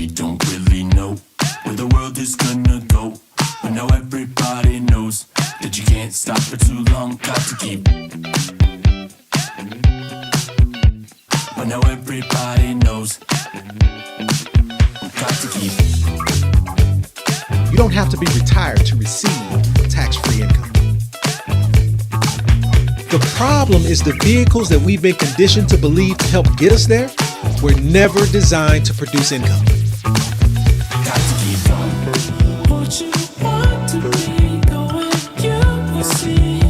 we don't really know where the world is gonna go. But now everybody knows that you can't stop for too long. Got to keep. But now everybody knows. Got to keep. You don't have to be retired to receive tax-free income. The problem is the vehicles that we've been conditioned to believe to help get us there were never designed to produce income. Got to keep going. What you want to be going, you will see.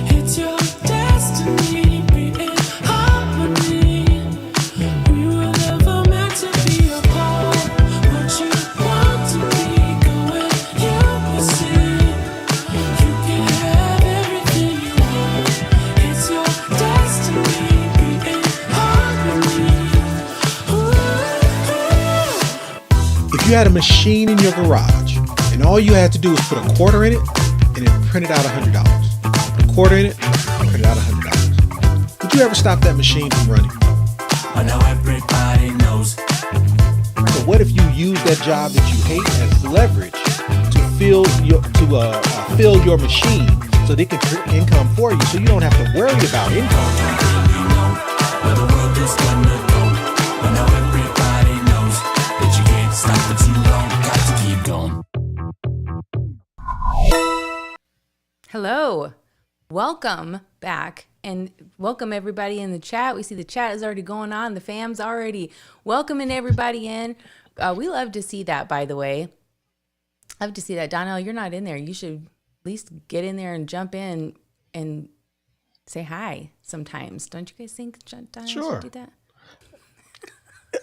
It's your destiny, be in harmony. We were never meant to be apart. What you want to be going, you will see. You can have everything you want. It's your destiny, be in harmony. If you had a machine in your garage and all you had to do was put a quarter in it and it printed out $100, put a quarter in it, printed out $100, would you ever stop that machine from running? I know everybody knows. So what if you use that job that you hate as leverage to fill your machine so they can create income for you, so you don't have to worry about income? You know where the world is gonna go. I know everybody knows that you can't stop for too long. Got to keep going. Hello, welcome back, and welcome everybody in the chat. We see the chat is already going on. The fam's already welcoming everybody in. We love to see that, by the way. Love to see that. Donnell, you're not in there. You should at least get in there and jump in and say hi sometimes. Don't you guys think Donnell Sure. should do that?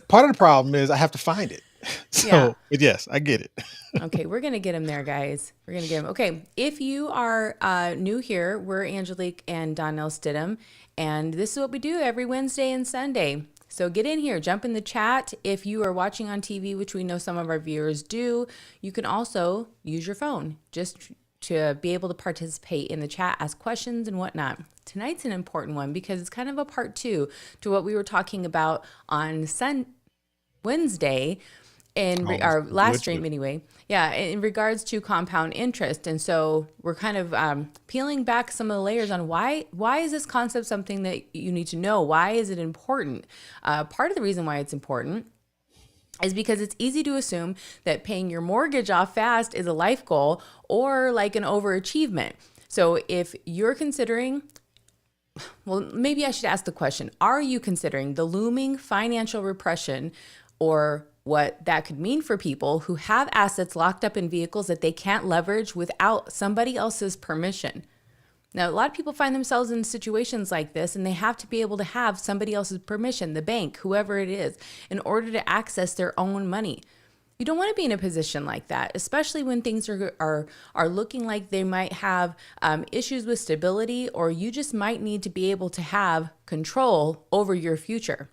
Part of the problem is I have to find it. So, Yeah. but yes, I get it. Okay, we're going to get him there, guys. We're going to get him. Okay, if you are new here, we're Angelique and Donnell Stidham, and this is what we do every Wednesday and Sunday. So get in here, jump in the chat. If you are watching on TV, which we know some of our viewers do, you can also use your phone just to be able to participate in the chat, ask questions and whatnot. Tonight's an important one because it's kind of a part two to what we were talking about on Wednesday, in our last stream anyway. Yeah, in regards to compound interest. And so we're kind of peeling back some of the layers on why is this concept something that you need to know? Why is it important? Part of the reason why it's important is because it's easy to assume that paying your mortgage off fast is a life goal or like an overachievement. So if you're considering, well, maybe I should ask the question, are you considering the looming financial repression, or what that could mean for people who have assets locked up in vehicles that they can't leverage without somebody else's permission? Now, a lot of people find themselves in situations like this, and they have to be able to have somebody else's permission, the bank, whoever it is, in order to access their own money. You don't want to be in a position like that, especially when things are looking like they might have issues with stability, or you just might need to be able to have control over your future.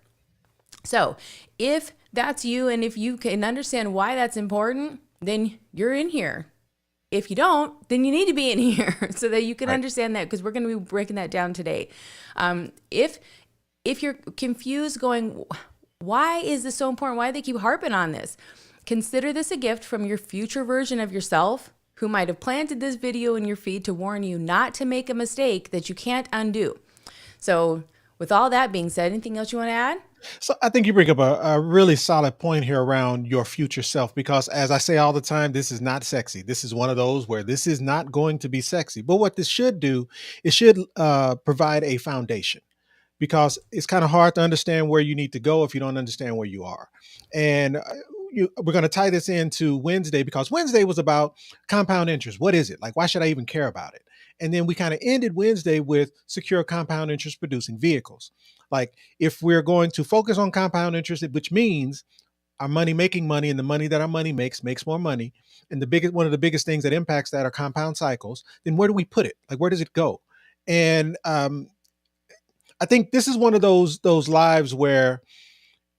So if that's you, and if you can understand why that's important, then you're in here. If you don't, then you need to be in here so that you can understand that, because we're going to be breaking that down today. If you're confused going, why is this so important? Why do they keep harping on this? Consider this a gift from your future version of yourself, who might have planted this video in your feed to warn you not to make a mistake that you can't undo. So with all that being said, anything else you want to add? So I think you bring up a really solid point here around your future self, because as I say all the time, this is not sexy. This is one of those where this is not going to be sexy. But what this should do, it should provide a foundation, because it's kind of hard to understand where you need to go if you don't understand where you are. And we're going to tie this into Wednesday, because Wednesday was about compound interest. What is it? Like, why should I even care about it? And then we kind of ended Wednesday with secure compound interest producing vehicles. Like, if we're going to focus on compound interest, which means our money making money, and the money that our money makes more money, and one of the biggest things that impacts that are compound cycles, then where do we put it? Like, where does it go? And I think this is one of those lives where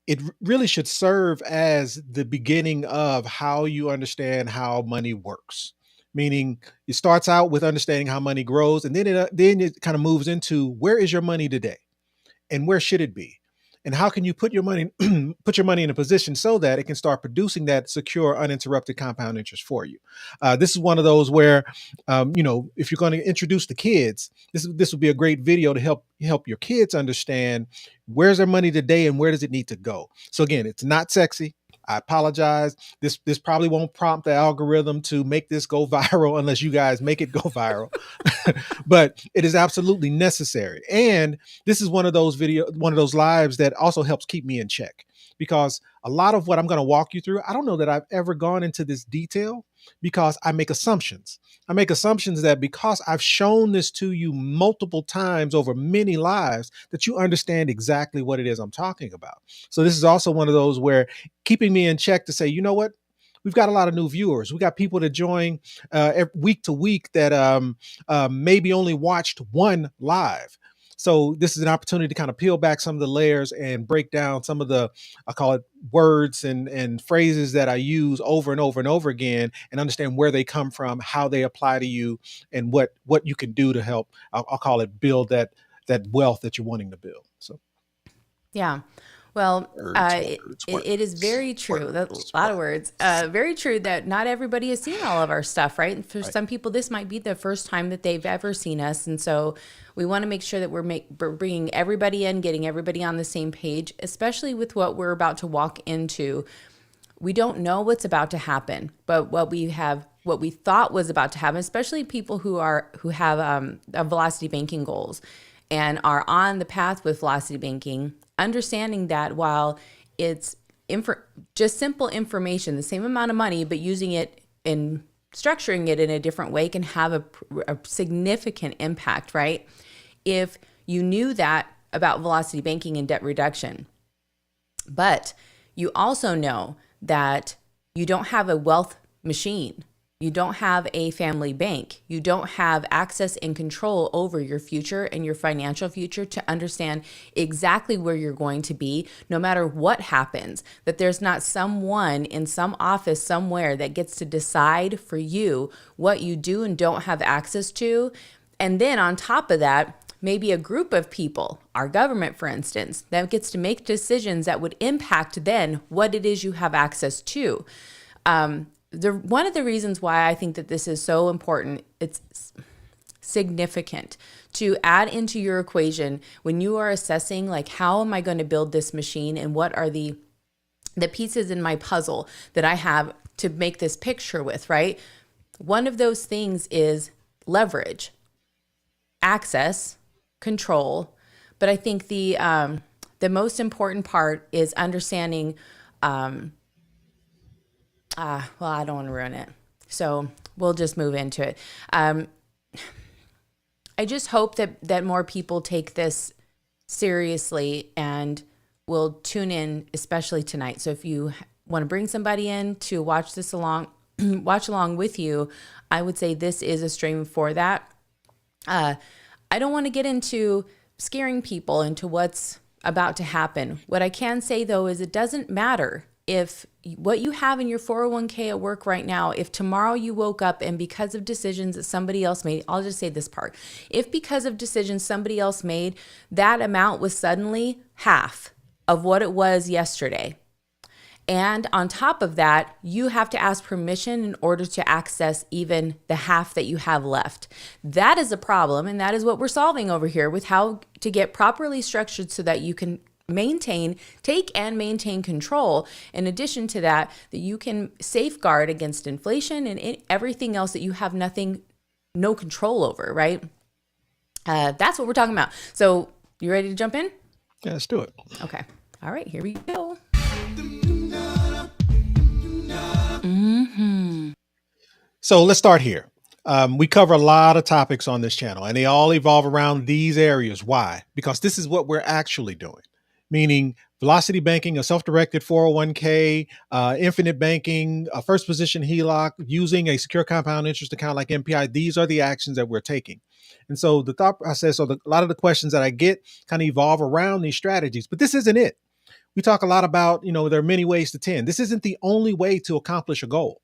it really should serve as the beginning of how you understand how money works. Meaning, it starts out with understanding how money grows, and then it kind of moves into, where is your money today, and where should it be? And how can you put your money put your money in a position so that it can start producing that secure, uninterrupted compound interest for you? This is one of those where, if you're going to introduce the kids, this would be a great video to help your kids understand where's their money today and where does it need to go. So again, it's not sexy. I apologize. This probably won't prompt the algorithm to make this go viral unless you guys make it go viral. But it is absolutely necessary. And this is one of those lives that also helps keep me in check, because a lot of what I'm going to walk you through, I don't know that I've ever gone into this detail because I make assumptions. I make assumptions that because I've shown this to you multiple times over many lives, that you understand exactly what it is I'm talking about. So this is also one of those where keeping me in check to say, you know what? We've got a lot of new viewers. We got people that join week to week that maybe only watched one live. So this is an opportunity to kind of peel back some of the layers and break down some of the, I call it, words and phrases that I use over and over and over again, and understand where they come from, how they apply to you, and what you can do to help, I'll call it, build that wealth that you're wanting to build. So Yeah. Well, words. it is very true. That's a lot of words. Very true that not everybody has seen all of our stuff, right? And for some people, this might be the first time that they've ever seen us. And so we want to make sure that we're bringing everybody in, getting everybody on the same page, especially with what we're about to walk into. We don't know what's about to happen, but what we thought was about to happen, especially people who have velocity banking goals and are on the path with velocity banking, understanding that while it's just simple information, the same amount of money, but using it in structuring it in a different way can have a significant impact, right? If you knew that about velocity banking and debt reduction, but you also know that you don't have a wealth machine, you don't have a family bank, you don't have access and control over your future and your financial future to understand exactly where you're going to be no matter what happens, that there's not someone in some office somewhere that gets to decide for you what you do and don't have access to. And then on top of that, maybe a group of people, our government, for instance, that gets to make decisions that would impact then what it is you have access to. One of the reasons why I think that this is so important, it's significant to add into your equation when you are assessing, like, how am I going to build this machine and what are the pieces in my puzzle that I have to make this picture with, right? One of those things is leverage, access, control. But I think the most important part is understanding, well, I don't want to ruin it, so we'll just move into it. I just hope that more people take this seriously and will tune in, especially tonight. So if you want to bring somebody in to watch this watch along with you, I would say this is a stream for that. I don't want to get into scaring people into what's about to happen. What I can say, though, is it doesn't matter if what you have in your 401k at work right now, if tomorrow you woke up and because of decisions that somebody else made, I'll just say this part, if because of decisions somebody else made, that amount was suddenly half of what it was yesterday, and on top of that, you have to ask permission in order to access even the half that you have left. That is a problem, and that is what we're solving over here with how to get properly structured so that you can take and maintain control. In addition to that, that you can safeguard against inflation and everything else that you have no control over, right? That's what we're talking about. So you ready to jump in? Yeah, let's do it. Okay. All right, here we go. So let's start here. We cover a lot of topics on this channel, and they all evolve around these areas. Why? Because this is what we're actually doing, meaning velocity banking, a self-directed 401k, infinite banking, a first position HELOC, using a secure compound interest account like MPI. These are the actions that we're taking. And so the thought process, a lot of the questions that I get kind of evolve around these strategies, but this isn't it. We talk a lot about, there are many ways to 10. This isn't the only way to accomplish a goal.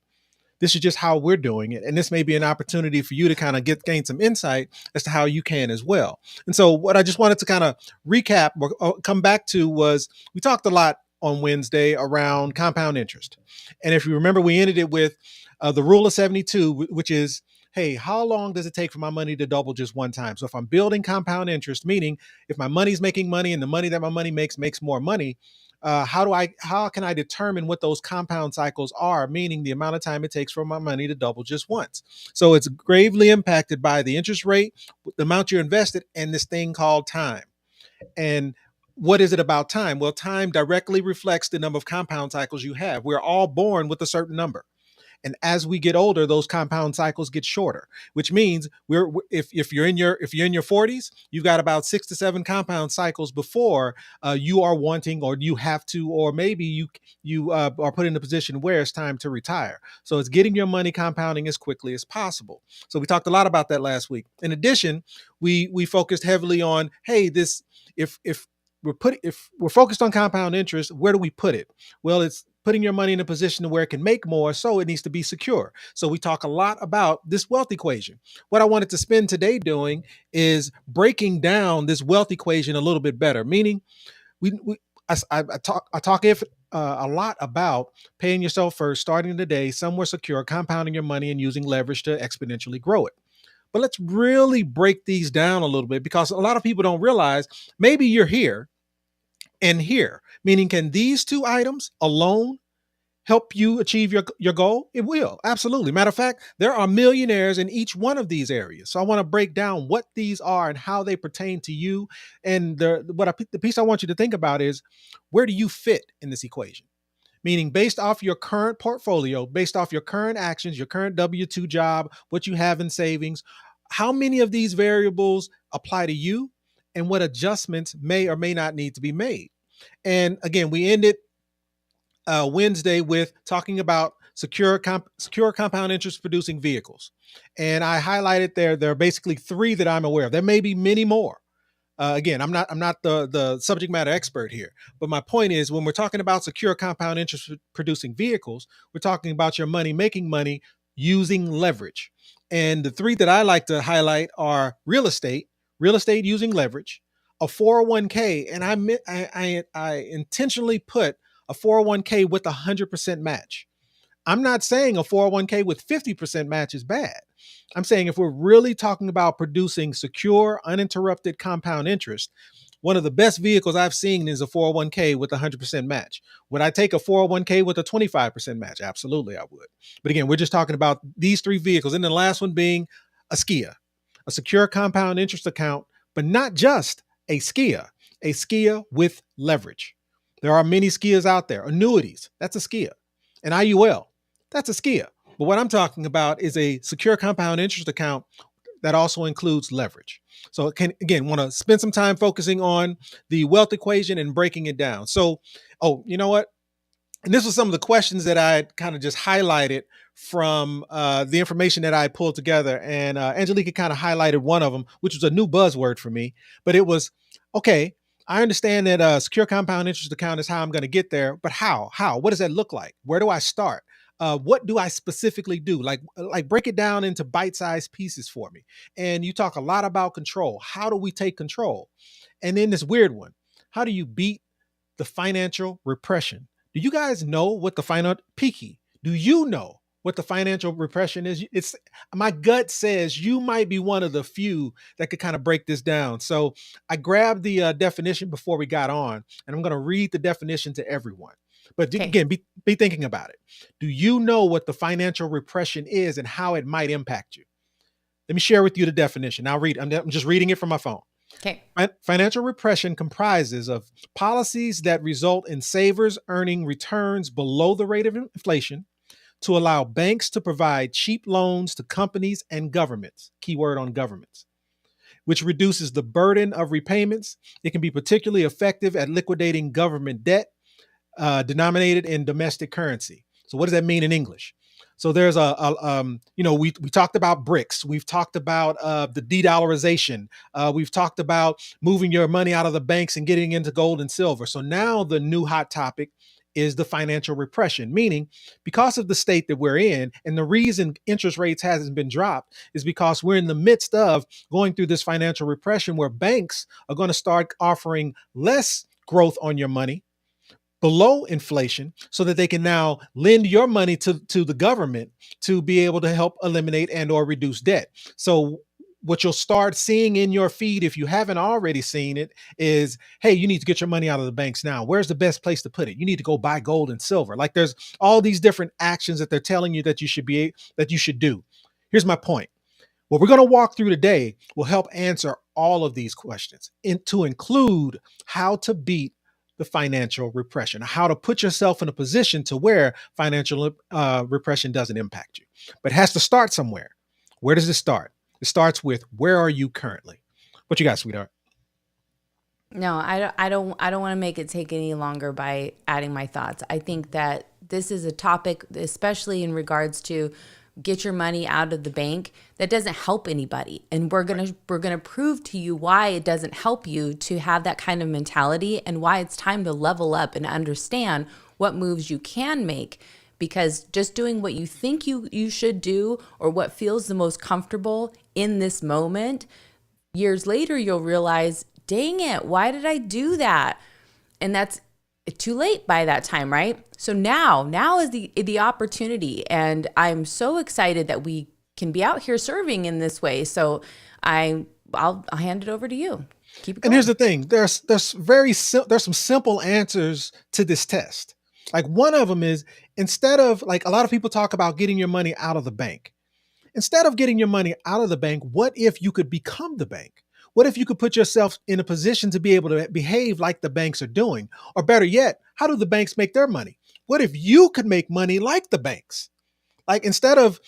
This is just how we're doing it. And this may be an opportunity for you to kind of gain some insight as to how you can as well. And so what I just wanted to kind of recap or come back to was we talked a lot on Wednesday around compound interest. And if you remember, we ended it with the rule of 72, which is, hey, how long does it take for my money to double just one time? So if I'm building compound interest, meaning if my money's making money and the money that my money makes more money, how can I determine what those compound cycles are, meaning the amount of time it takes for my money to double just once? So it's gravely impacted by the interest rate, the amount you're invested, and this thing called time. And what is it about time? Well, time directly reflects the number of compound cycles you have. We're all born with a certain number. And as we get older, those compound cycles get shorter, which means if you're in your 40s, you've got about 6 to 7 compound cycles before you are wanting, or you have to, or maybe you are put in a position where it's time to retire. So it's getting your money compounding as quickly as possible. So we talked a lot about that last week. In addition, we focused heavily on, hey, this if we're focused on compound interest, where do we put it? Well, it's putting your money in a position where it can make more, so it needs to be secure. So we talk a lot about this wealth equation. What I wanted to spend today doing is breaking down this wealth equation a little bit better. Meaning, I talk a lot about paying yourself first, starting today, somewhere secure, compounding your money, and using leverage to exponentially grow it. But let's really break these down a little bit, because a lot of people don't realize maybe you're here and here, meaning can these two items alone help you achieve your goal? It will. Absolutely. Matter of fact, there are millionaires in each one of these areas. So I want to break down what these are and how they pertain to you. And the piece I want you to think about is, where do you fit in this equation? Meaning, based off your current portfolio, based off your current actions, your current W-2 job, what you have in savings, how many of these variables apply to you, and what adjustments may or may not need to be made? And again, we ended Wednesday with talking about secure compound interest producing vehicles. And I highlighted there are basically 3 that I'm aware of. There may be many more. Again, I'm not the subject matter expert here, but my point is, when we're talking about secure compound interest producing vehicles, we're talking about your money making money using leverage. And the 3 that I like to highlight are real estate using leverage, a 401k, and I intentionally put a 401k with 100% match. I'm not saying a 401k with 50% match is bad. I'm saying if we're really talking about producing secure, uninterrupted compound interest, one of the best vehicles I've seen is a 401k with 100% match. Would I take a 401k with a 25% match? Absolutely, I would. But again, we're just talking about these 3 vehicles. And the last one being a SKIA, a secure compound interest account, but not just a SKIA with leverage. There are many SKIAs out there. Annuities, that's a SKIA. An IUL, that's a SKIA. But what I'm talking about is a secure compound interest account that also includes leverage. So again, want to spend some time focusing on the wealth equation and breaking it down. So, you know what? And this was some of the questions that I kind of just highlighted from the information that I pulled together. And Angelica kind of highlighted one of them, which was a new buzzword for me. But it was, okay, I understand that a secure compound interest account is how I'm going to get there. But how? What does that look like? Where do I start? What do I specifically do? Like break it down into bite-sized pieces for me. And you talk a lot about control. How do we take control? And then this weird one, how do you beat the financial repression? Do you guys know what the do you know what the financial repression is? It's my gut says you might be one of the few that could kind of break this down. So I grabbed the definition before we got on, and I'm going to read the definition to everyone. But again, be thinking about it. Do you know what the financial repression is and how it might impact you? Let me share with you the definition. I'm just reading it from my phone. Okay. Financial repression comprises of policies that result in savers earning returns below the rate of inflation to allow banks to provide cheap loans to companies and governments, keyword on governments, which reduces the burden of repayments. It can be particularly effective at liquidating government debt denominated in domestic currency. So what does that mean in English? So there's we talked about BRICS. We've talked about the de-dollarization. We've talked about moving your money out of the banks and getting into gold and silver. So now the new hot topic is the financial repression, meaning because of the state that we're in, and the reason interest rates hasn't been dropped is because we're in the midst of going through this financial repression where banks are going to start offering less growth on your money below inflation so that they can now lend your money to the government to be able to help eliminate and or reduce debt. So what you'll start seeing in your feed, if you haven't already seen it, is, hey, you need to get your money out of the banks now. Where's the best place to put it? You need to go buy gold and silver. Like, there's all these different actions that they're telling you that you should do. Here's my point. What we're going to walk through today will help answer all of these questions, to include how to beat the financial repression, how to put yourself in a position to where financial repression doesn't impact you. But it has to start somewhere. Where does it start? It starts with, where are you currently? What you got, sweetheart? No, I don't want to make it take any longer by adding my thoughts. I think that this is a topic, especially in regards to get your money out of the bank, that doesn't help anybody. And we're gonna prove to you why it doesn't help you to have that kind of mentality, and why it's time to level up and understand what moves you can make. Because just doing what you think you should do, or what feels the most comfortable in this moment, years later you'll realize, dang it, why did I do that? And that's too late by that time, right? So now is the opportunity, and I'm so excited that we can be out here serving in this way. So I'll hand it over to you. Keep it going. And here's the thing: there's some simple answers to this test. Like, one of them is, instead of, like, a lot of people talk about getting your money out of the bank. Instead of getting your money out of the bank, what if you could become the bank? What if you could put yourself in a position to be able to behave like the banks are doing? Or better yet, how do the banks make their money? What if you could make money like the banks? Like, instead of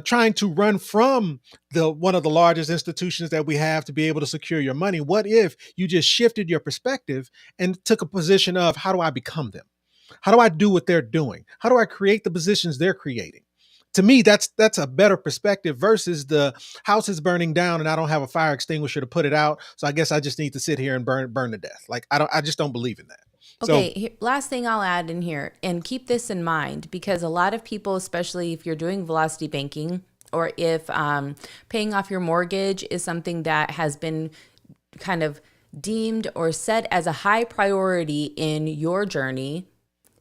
trying to run from one of the largest institutions that we have to be able to secure your money, what if you just shifted your perspective and took a position of, how do I become them? How do I do what they're doing? How do I create the positions they're creating? To me, that's a better perspective versus the house is burning down and I don't have a fire extinguisher to put it out. So I guess I just need to sit here and burn to death. Like, I just don't believe in that. Okay, last thing I'll add in here, and keep this in mind, because a lot of people, especially if you're doing velocity banking, or if paying off your mortgage is something that has been kind of deemed or set as a high priority in your journey,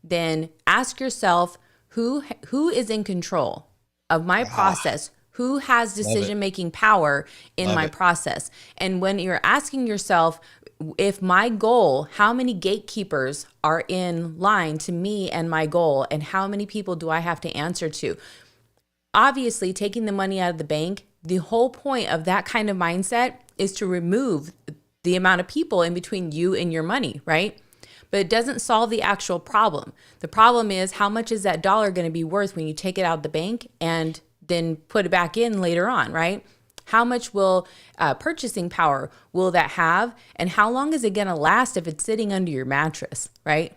then ask yourself, who is in control of my process? Who has decision-making power in my process? And when you're asking yourself, if my goal, how many gatekeepers are in line to me and my goal, and how many people do I have to answer to? Obviously, taking the money out of the bank, the whole point of that kind of mindset is to remove the amount of people in between you and your money, right? But it doesn't solve the actual problem. The problem is, how much is that dollar going to be worth when you take it out of the bank and then put it back in later on, right? How much will purchasing power will that have? And how long is it going to last if it's sitting under your mattress, right?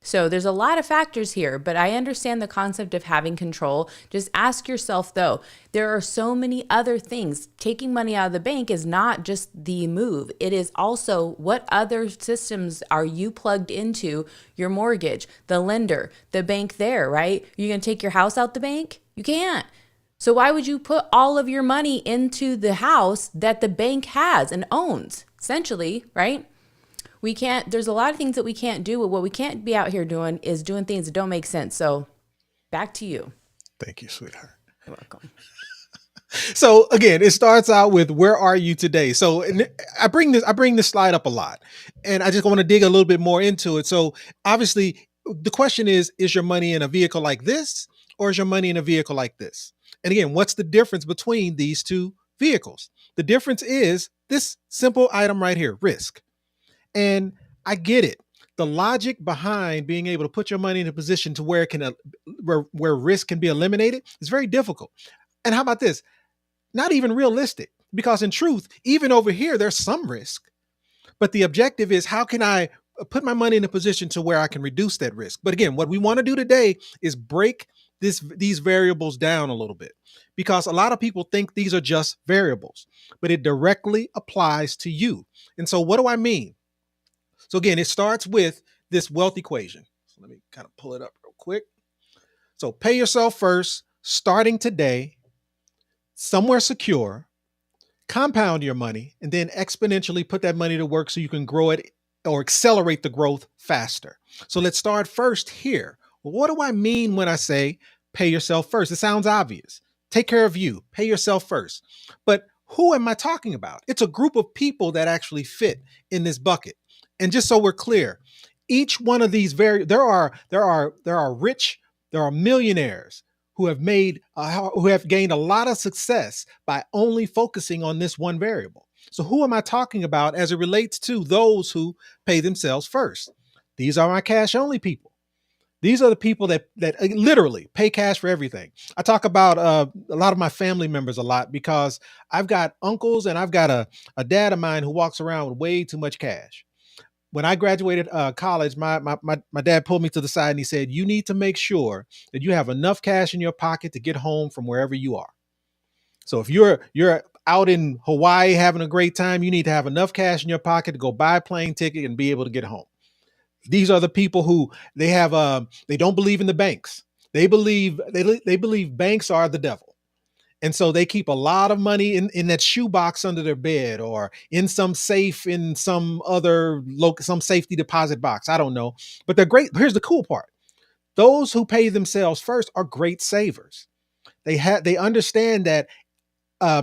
So there's a lot of factors here, but I understand the concept of having control. Just ask yourself, though, there are so many other things. Taking money out of the bank is not just the move. It is also, what other systems are you plugged into? Your mortgage, the lender, the bank there, right? You're going to take your house out the bank? You can't. So why would you put all of your money into the house that the bank has and owns, essentially, right? We can't, there's a lot of things that we can't do. What we can't be out here doing is doing things that don't make sense. So back to you. Thank you, sweetheart. You're welcome. So again, it starts out with, where are you today? So, and I bring this slide up a lot, and I just want to dig a little bit more into it. So obviously the question is your money in a vehicle like this, or is your money in a vehicle like this? And again, what's the difference between these two vehicles? The difference is this simple item right here, risk. And I get it. The logic behind being able to put your money in a position to where it can, where risk can be eliminated, is very difficult. And how about this? Not even realistic, because in truth, even over here, there's some risk. But the objective is, how can I put my money in a position to where I can reduce that risk? But again, what we want to do today is break these variables down a little bit, because a lot of people think these are just variables, but it directly applies to you. And so what do I mean? So again, it starts with this wealth equation. So let me kind of pull it up real quick. So pay yourself first, starting today, somewhere secure, compound your money, and then exponentially put that money to work so you can grow it or accelerate the growth faster. So let's start first here. What do I mean when I say pay yourself first? It sounds obvious. Take care of you, pay yourself first. But who am I talking about? It's a group of people that actually fit in this bucket. And just so we're clear, each one of these there are rich, there are millionaires who have gained a lot of success by only focusing on this one variable. So who am I talking about as it relates to those who pay themselves first? These are my cash only people. These are the people that literally pay cash for everything. I talk about a lot of my family members a lot because I've got uncles and I've got a dad of mine who walks around with way too much cash. When I graduated college, my dad pulled me to the side and he said, "You need to make sure that you have enough cash in your pocket to get home from wherever you are. So if you're out in Hawaii having a great time, you need to have enough cash in your pocket to go buy a plane ticket and be able to get home." These are the people who they don't believe in the banks. They believe banks are the devil. And so they keep a lot of money in that shoebox under their bed or in some safe in some other some safety deposit box. I don't know. But they're great. Here's the cool part. Those who pay themselves first are great savers. They understand that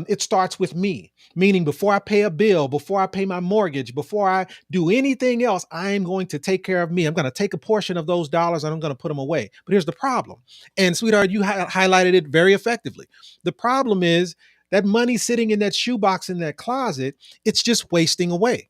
it starts with me, meaning before I pay a bill, before I pay my mortgage, before I do anything else, I am going to take care of me. I'm going to take a portion of those dollars and I'm going to put them away. But here's the problem. And sweetheart, you highlighted it very effectively. The problem is that money sitting in that shoebox in that closet, it's just wasting away.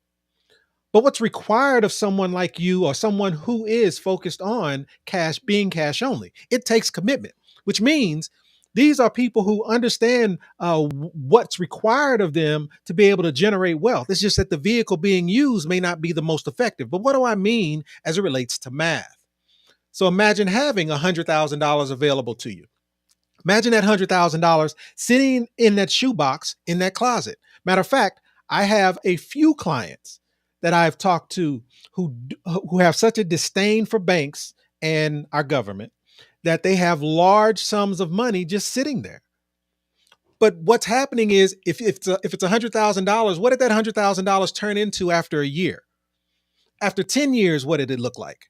But what's required of someone like you or someone who is focused on cash, being cash only? It takes commitment, which means these are people who understand what's required of them to be able to generate wealth. It's just that the vehicle being used may not be the most effective. But what do I mean as it relates to math? So imagine having $100,000 available to you. Imagine that $100,000 sitting in that shoebox in that closet. Matter of fact, I have a few clients that I've talked to who have such a disdain for banks and our government that they have large sums of money just sitting there. But what's happening is if it's $100,000, what did that $100,000 turn into after a year? After 10 years, what did it look like?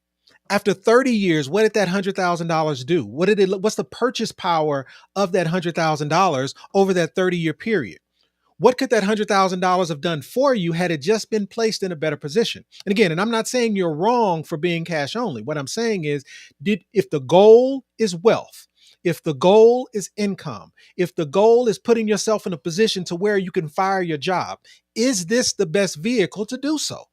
After 30 years, what did that $100,000 do? What's the purchase power of that $100,000 over that 30-year period? What could that $100,000 have done for you had it just been placed in a better position? And again, and I'm not saying you're wrong for being cash only. What I'm saying is, if the goal is wealth, if the goal is income, if the goal is putting yourself in a position to where you can fire your job, is this the best vehicle to do so?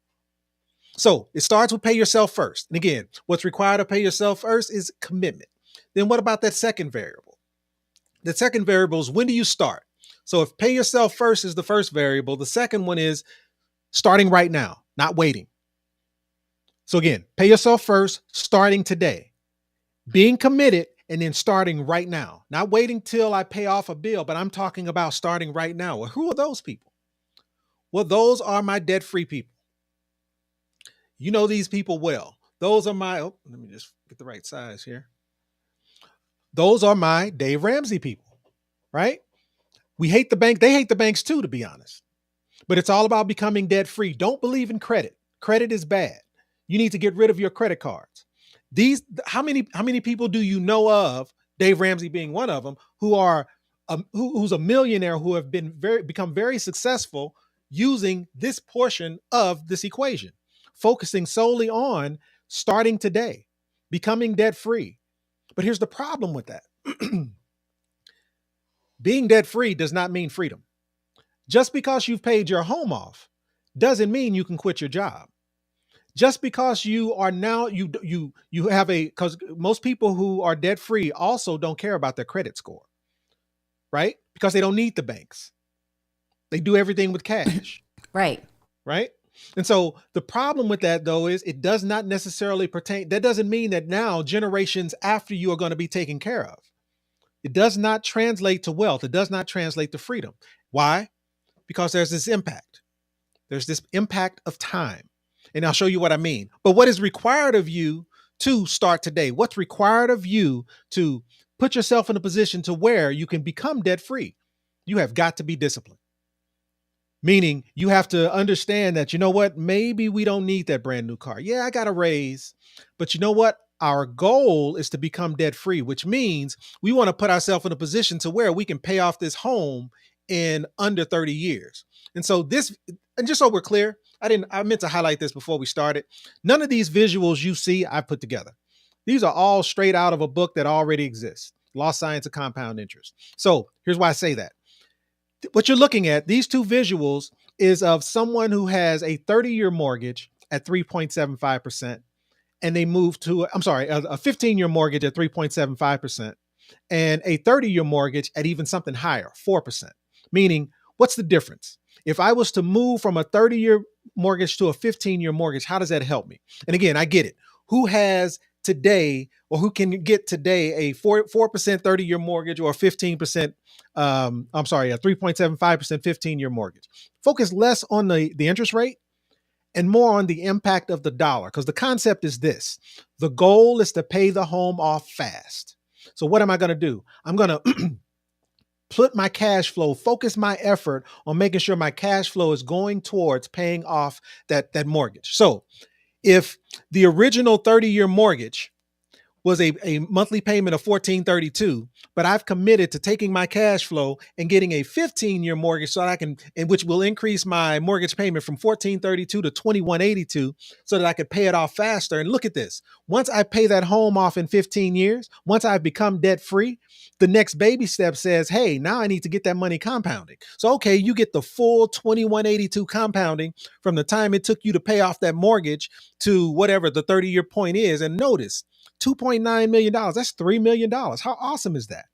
So it starts with pay yourself first. And again, what's required to pay yourself first is commitment. Then what about that second variable? The second variable is when do you start? So if pay yourself first is the first variable, the second one is starting right now, not waiting. So again, pay yourself first, starting today, being committed, and then starting right now, not waiting till I pay off a bill, but I'm talking about starting right now. Well, who are those people? Well, those are my debt-free people. You know these people well. Those are my, let me just get the right size here. Those are my Dave Ramsey people, right? We hate the bank. They hate the banks too, to be honest. But it's all about becoming debt free. Don't believe in credit. Credit is bad. You need to get rid of your credit cards. How many people do you know of, Dave Ramsey being one of them, who's a millionaire who have become very successful using this portion of this equation, focusing solely on starting today, becoming debt free. But here's the problem with that. Being debt free does not mean freedom. Just because you've paid your home off doesn't mean you can quit your job. Just because you are now you have because most people who are debt free also don't care about their credit score, right? Because they don't need the banks. They do everything with cash. Right. Right? And so the problem with that though is it does not necessarily pertain. That doesn't mean that now generations after you are going to be taken care of. It does not translate to wealth. It does not translate to freedom. Why? Because there's this impact. There's this impact of time. And I'll show you what I mean. But what is required of you to start today? What's required of you to put yourself in a position to where you can become debt free? You have got to be disciplined. Meaning you have to understand that, you know what, maybe we don't need that brand new car. Yeah, I got a raise, but you know what? Our goal is to become debt free, which means we want to put ourselves in a position to where we can pay off this home in under 30 years. And so this, and just so we're clear, I meant to highlight this before we started. None of these visuals you see, I put together. These are all straight out of a book that already exists, Law Science of Compound Interest. So here's why I say that. What you're looking at, these two visuals, is of someone who has a 30-year mortgage at 3.75%, and they move to, I'm sorry, a 15-year mortgage at 3.75%, and a 30-year mortgage at even something higher, 4%. Meaning, what's the difference? If I was to move from a 30-year mortgage to a 15-year mortgage, how does that help me? And again, I get it. Who has today, or who can get today, a 4% 30-year mortgage or a 15%, a 3.75% 15-year mortgage? Focus less on the interest rate and more on the impact of the dollar, because the concept is this: the goal is to pay the home off fast. So what am I going to do? I'm going to put my cash flow, focus my effort on making sure my cash flow is going towards paying off that mortgage. So if the original 30-year mortgage was a monthly payment of $1,432, but I've committed to taking my cash flow and getting a 15-year mortgage so that I can, and which will increase my mortgage payment from $1,432 to $2,182 so that I could pay it off faster. And look at this. Once I pay that home off in 15 years, once I've become debt free, the next baby step says, hey, now I need to get that money compounding. So, okay, you get the full $2,182 compounding from the time it took you to pay off that mortgage to whatever the 30-year point is. And notice, $2.9 million. That's $3 million. How awesome is that?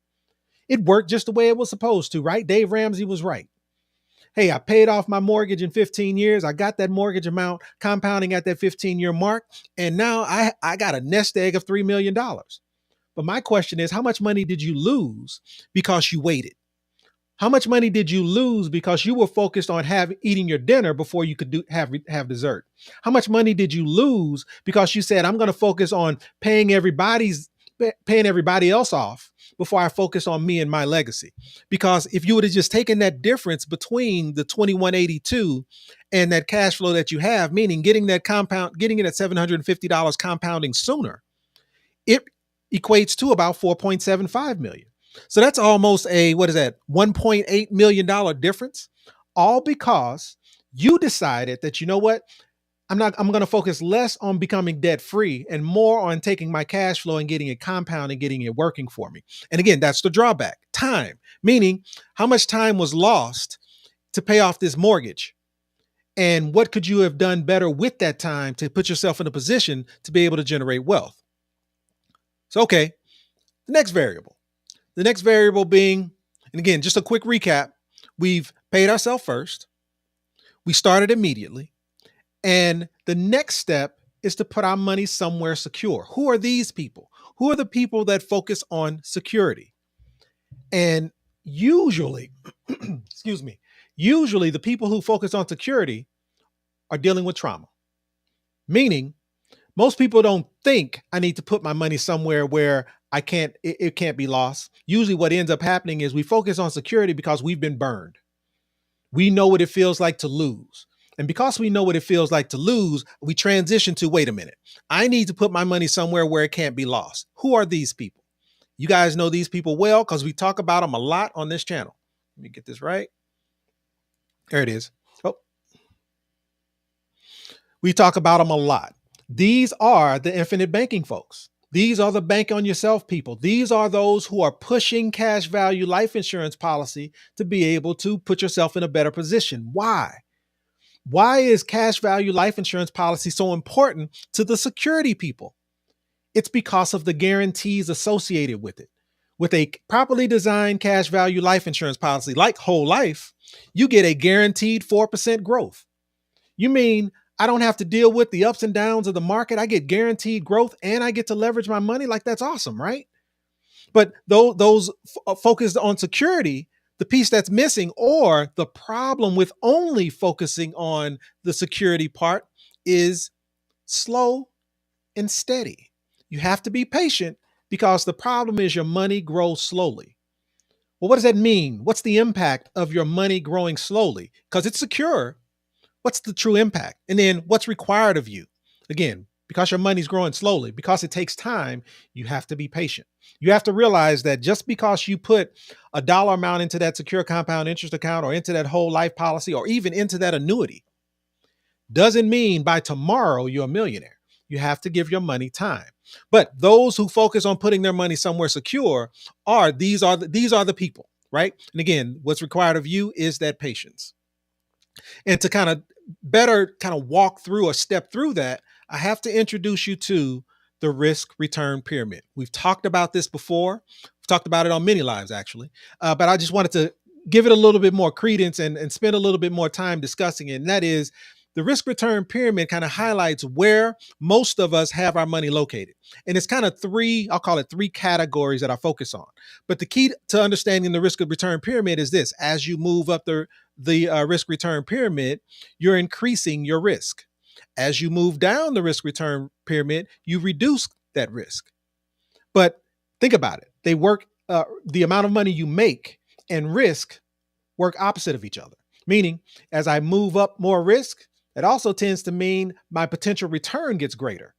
It worked just the way it was supposed to, right? Dave Ramsey was right. Hey, I paid off my mortgage in 15 years. I got that mortgage amount compounding at that 15-year mark. And now I got a nest egg of $3 million. But my question is, how much money did you lose because you waited? How much money did you lose because you were focused on eating your dinner before you could have dessert? How much money did you lose because you said, I'm going to focus on paying everybody else off before I focus on me and my legacy? Because if you would have just taken that difference between the 2182 and that cash flow that you have, meaning getting it at $750 compounding sooner, it equates to about $4.75 million. So that's almost a, what is that, $1.8 million difference, all because you decided that, you know what, I'm going to focus less on becoming debt free and more on taking my cash flow and getting it compound and getting it working for me. And again, that's the drawback: time, meaning how much time was lost to pay off this mortgage. And what could you have done better with that time to put yourself in a position to be able to generate wealth? So, okay, the next variable being, and again, just a quick recap, we've paid ourselves first. We started immediately. And the next step is to put our money somewhere secure. Who are these people? Who are the people that focus on security? And usually, usually the people who focus on security are dealing with trauma. Meaning, most people don't think I need to put my money somewhere where it can't be lost. Usually what ends up happening is we focus on security because we've been burned. We know what it feels like to lose. And because we know what it feels like to lose, we transition to, wait a minute, I need to put my money somewhere where it can't be lost. Who are these people? You guys know these people well because we talk about them a lot on this channel. Let me get this right. There it is. Oh, we talk about them a lot. These are the infinite banking folks. These are the bank on yourself people. These are those who are pushing cash value life insurance policy to be able to put yourself in a better position. Why? Why is cash value life insurance policy so important to the security people? It's because of the guarantees associated with it. With a properly designed cash value life insurance policy like whole life, you get a guaranteed 4% growth. You mean I don't have to deal with the ups and downs of the market? I get guaranteed growth and I get to leverage my money? Like, that's awesome, right? But those focused on security, the piece that's missing, or the problem with only focusing on the security part, is slow and steady. You have to be patient because the problem is your money grows slowly. Well, what does that mean? What's the impact of your money growing slowly? Because it's secure. What's the true impact? And then what's required of you? Again, because your money's growing slowly, because it takes time, you have to be patient. You have to realize that just because you put a dollar amount into that secure compound interest account or into that whole life policy or even into that annuity doesn't mean by tomorrow you're a millionaire. You have to give your money time. But those who focus on putting their money somewhere secure these are the people, right? And again, what's required of you is that patience. And to kind of better kind of walk through or step through that, I have to introduce you to the risk return pyramid. We've talked about this before. We've talked about it on many lives, actually. But I just wanted to give it a little bit more credence and spend a little bit more time discussing it. And that is the risk return pyramid kind of highlights where most of us have our money located. And it's kind of I'll call it three categories that I focus on. But the key to understanding the risk of return pyramid is this: as you move up the risk return pyramid, you're increasing your risk. As you move down the risk return pyramid, you reduce that risk. But think about it. They work, the amount of money you make and risk work opposite of each other. Meaning, as I move up more risk, it also tends to mean my potential return gets greater.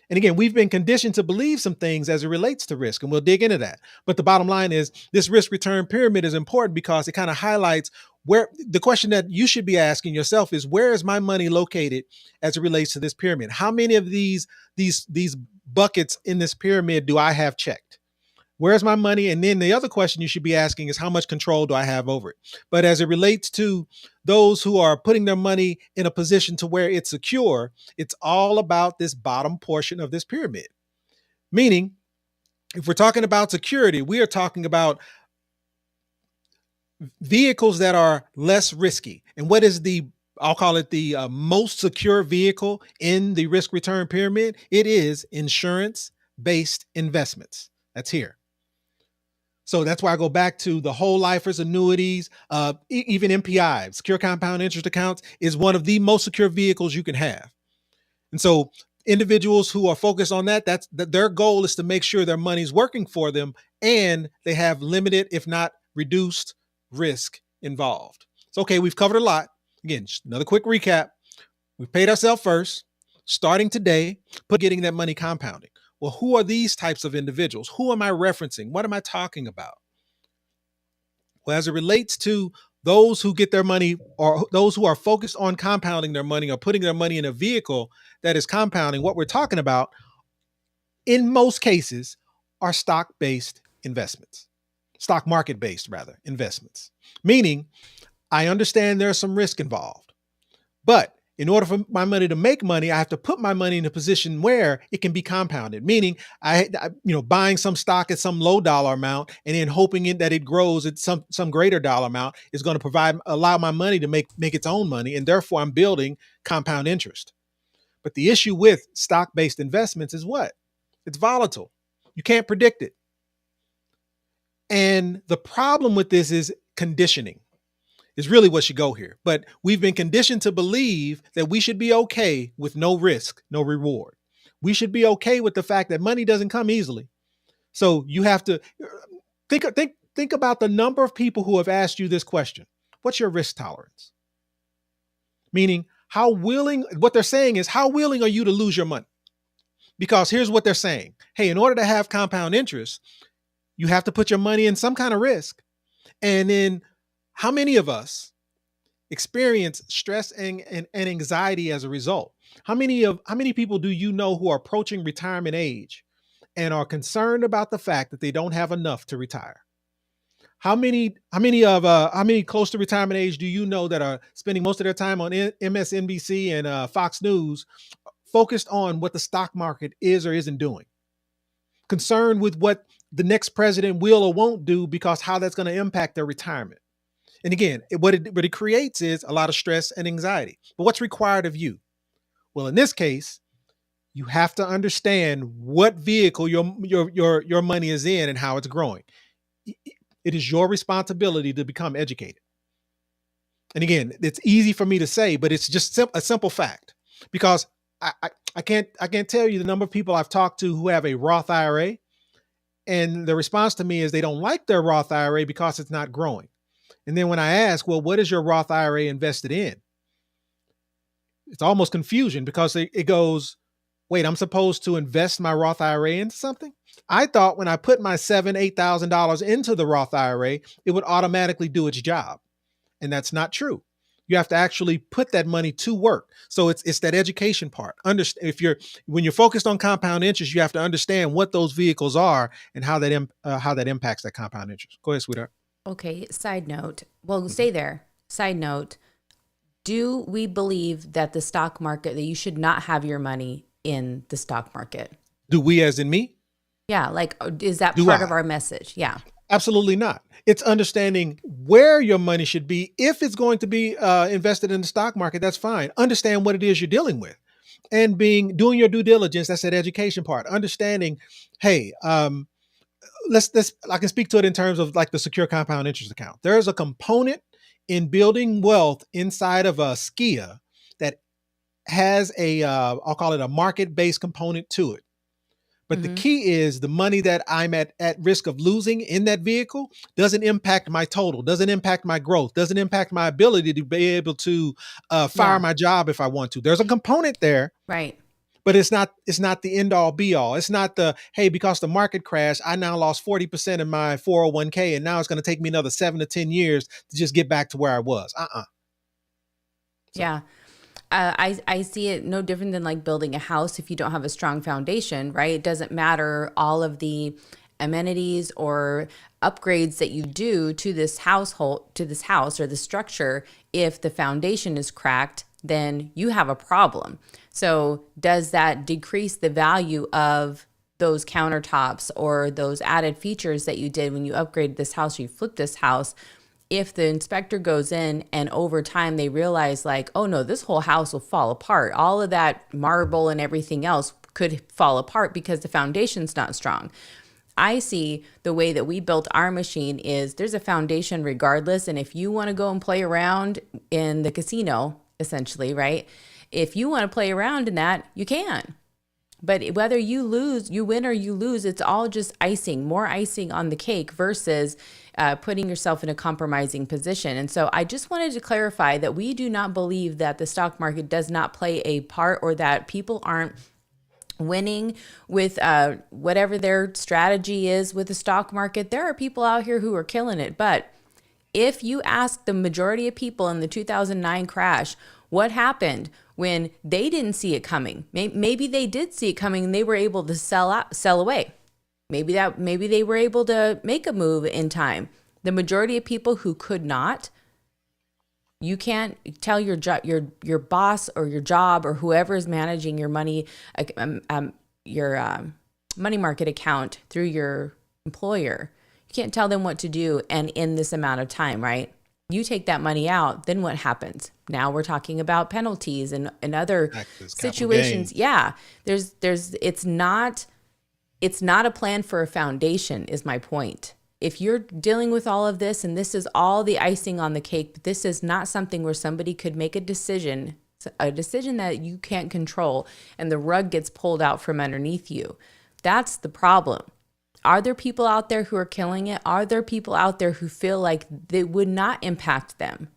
And again, we've been conditioned to believe some things as it relates to risk, and we'll dig into that. But the bottom line is this risk return pyramid is important because it kind of highlights where the question that you should be asking yourself is, where is my money located as it relates to this pyramid? How many of these buckets in this pyramid do I have checked? Where's my money? And then the other question you should be asking is, how much control do I have over it? But as it relates to those who are putting their money in a position to where it's secure, it's all about this bottom portion of this pyramid. Meaning, if we're talking about security, we are talking about vehicles that are less risky. And what is I'll call it the most secure vehicle in the risk return pyramid? It is insurance-based investments. That's here. So that's why I go back to the whole lifers, annuities, even MPI, secure compound interest accounts, is one of the most secure vehicles you can have. And so individuals who are focused on that, their goal is to make sure their money's working for them and they have limited, if not reduced, risk involved. So, okay, we've covered a lot. Again, just another quick recap. We've paid ourselves first, starting today, getting that money compounding. Well, who are these types of individuals? Who am I referencing? What am I talking about? Well, as it relates to those who get their money, or those who are focused on compounding their money or putting their money in a vehicle that is compounding, what we're talking about in most cases are stock-based investments, stock market-based rather investments. Meaning, I understand there's some risk involved, but in order for my money to make money, I have to put my money in a position where it can be compounded. Meaning, buying some stock at some low dollar amount and then hoping that it grows at some greater dollar amount is going to allow my money to make its own money, and therefore I'm building compound interest. But the issue with stock-based investments is what? It's volatile. You can't predict it. And the problem with this is conditioning. Is really what should go here. But we've been conditioned to believe that we should be okay with no risk, no reward. We should be okay with the fact that money doesn't come easily. So you have to think about the number of people who have asked you this question. What's your risk tolerance? Meaning, what they're saying is, how willing are you to lose your money? Because here's what they're saying. Hey, in order to have compound interest, you have to put your money in some kind of risk. And then how many of us experience stress and anxiety as a result? How many people do you know who are approaching retirement age and are concerned about the fact that they don't have enough to retire? How many close to retirement age do you know that are spending most of their time on MSNBC and Fox News, focused on what the stock market is or isn't doing? Concerned with what the next president will or won't do because how that's going to impact their retirement. And again, what it creates is a lot of stress and anxiety. But what's required of you? Well, in this case, you have to understand what vehicle your money is in and how it's growing. It is your responsibility to become educated. And again, it's easy for me to say, but it's just a simple fact. Because I can't tell you the number of people I've talked to who have a Roth IRA, and the response to me is they don't like their Roth IRA because it's not growing. And then when I ask, well, what is your Roth IRA invested in? It's almost confusion because it goes, wait, I'm supposed to invest my Roth IRA into something? I thought when I put my $7,000, $8,000 into the Roth IRA, it would automatically do its job. And that's not true. You have to actually put that money to work. So it's that education part. Understand, when you're focused on compound interest, you have to understand what those vehicles are and how that impacts that compound interest. Go ahead, sweetheart. Okay, side note. Well, stay there. Side note. Do we believe that the stock market, that you should not have your money in the stock market? Do we, as in me? Yeah, like, is that Do part I? of our message? Yeah. Absolutely not. It's understanding where your money should be. If it's going to be invested in the stock market, that's fine. Understand what it is you're dealing with, and doing your due diligence. That's that education part. Understanding, hey, let's I can speak to it in terms of like the secure compound interest account. There's a component in building wealth inside of a SKIA that has I'll call it a market-based component to it. But the Mm-hmm. key is the money that I'm at risk of losing in that vehicle doesn't impact my total, doesn't impact my growth, doesn't impact my ability to be able to fire Yeah. my job if I want to. There's a component there, Right. but it's not the end all be all. It's not the, hey, because the market crashed, I now lost 40% of my 401k, and now it's going to take me another 7 to 10 years to just get back to where I was. So, Yeah. I see it no different than like building a house. If you don't have a strong foundation, right? It doesn't matter all of the amenities or upgrades that you do to this household, to this house or the structure. If the foundation is cracked, then you have a problem. So does that decrease the value of those countertops or those added features that you did when you upgraded this house, or you flipped this house? If the inspector goes in and over time they realize like, oh no, this whole house will fall apart. All of that marble and everything else could fall apart because the foundation's not strong. I see the way that we built our machine is there's a foundation regardless. And if you want to go and play around in the casino, essentially, right? If you want to play around in that, you can. But whether you win or you lose, it's all just icing, more icing on the cake versus putting yourself in a compromising position. And so I just wanted to clarify that we do not believe that the stock market does not play a part, or that people aren't winning with whatever their strategy is with the stock market. There are people out here who are killing it. But if you ask the majority of people in the 2009 crash, what happened when they didn't see it coming? Maybe they did see it coming and they were able to sell away. Maybe they were able to make a move in time. The majority of people who could not, you can't tell your boss or your job or whoever is managing your money, your money market account through your employer. You can't tell them what to do and in this amount of time, right? You take that money out, then what happens? Now we're talking about penalties and other situations. Yeah, it's not a plan for a foundation is my point. If you're dealing with all of this and this is all the icing on the cake, but this is not something where somebody could make a decision that you can't control and the rug gets pulled out from underneath you. That's the problem. Are there people out there who are killing it? Are there people out there who feel like it would not impact them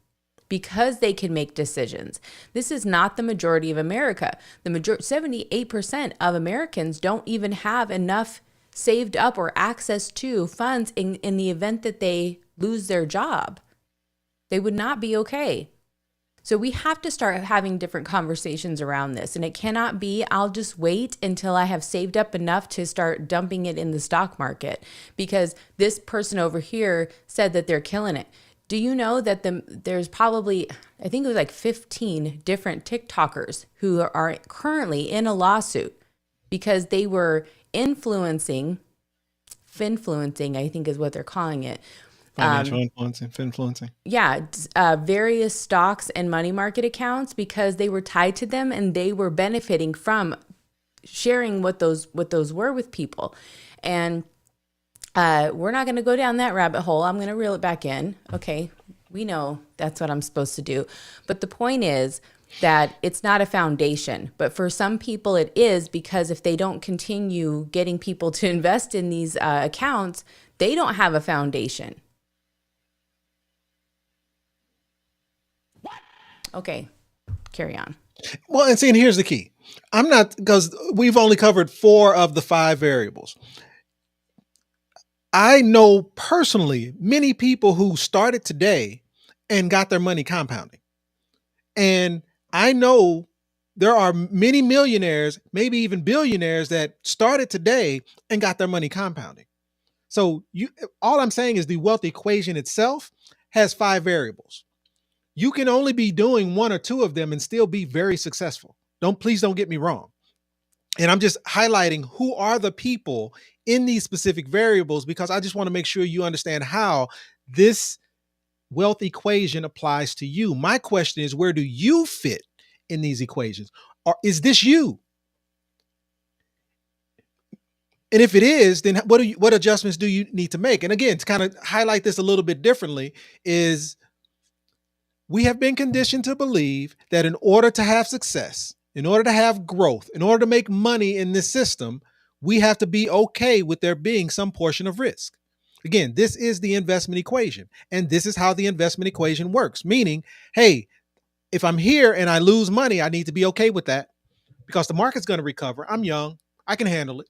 because they can make decisions? This is not the majority of America. 78% of Americans don't even have enough saved up or access to funds in the event that they lose their job. They would not be okay. So we have to start having different conversations around this. And it cannot be, I'll just wait until I have saved up enough to start dumping it in the stock market because this person over here said that they're killing it. Do you know that there's probably, I think it was like 15 different TikTokers who are currently in a lawsuit because they were influencing, I think is what they're calling it. Financial influencing. Yeah, various stocks and money market accounts because they were tied to them and they were benefiting from sharing what those were with people. And we're not going to go down that rabbit hole. I'm going to reel it back in. Okay, we know that's what I'm supposed to do. But the point is, that it's not a foundation. But for some people, it is, because if they don't continue getting people to invest in these accounts, they don't have a foundation. Okay, carry on. Well, and see, and here's the key. I'm not, because we've only covered 4 of the 5 variables. I know personally many people who started today and got their money compounding. And I know there are many millionaires, maybe even billionaires, that started today and got their money compounding. So all I'm saying is the wealth equation itself has 5 variables. You can only be doing 1 or 2 of them and still be very successful. Please don't get me wrong. And I'm just highlighting who are the people in these specific variables, because I just want to make sure you understand how this wealth equation applies to you. My question is, where do you fit in these equations? Or is this you? And if it is, then what adjustments do you need to make? And again, to kind of highlight this a little bit differently, is we have been conditioned to believe that in order to have success, in order to have growth, in order to make money in this system, we have to be okay with there being some portion of risk. Again, this is the investment equation, and this is how the investment equation works. Meaning, hey, if I'm here and I lose money, I need to be okay with that, because the market's going to recover. I'm young. I can handle it.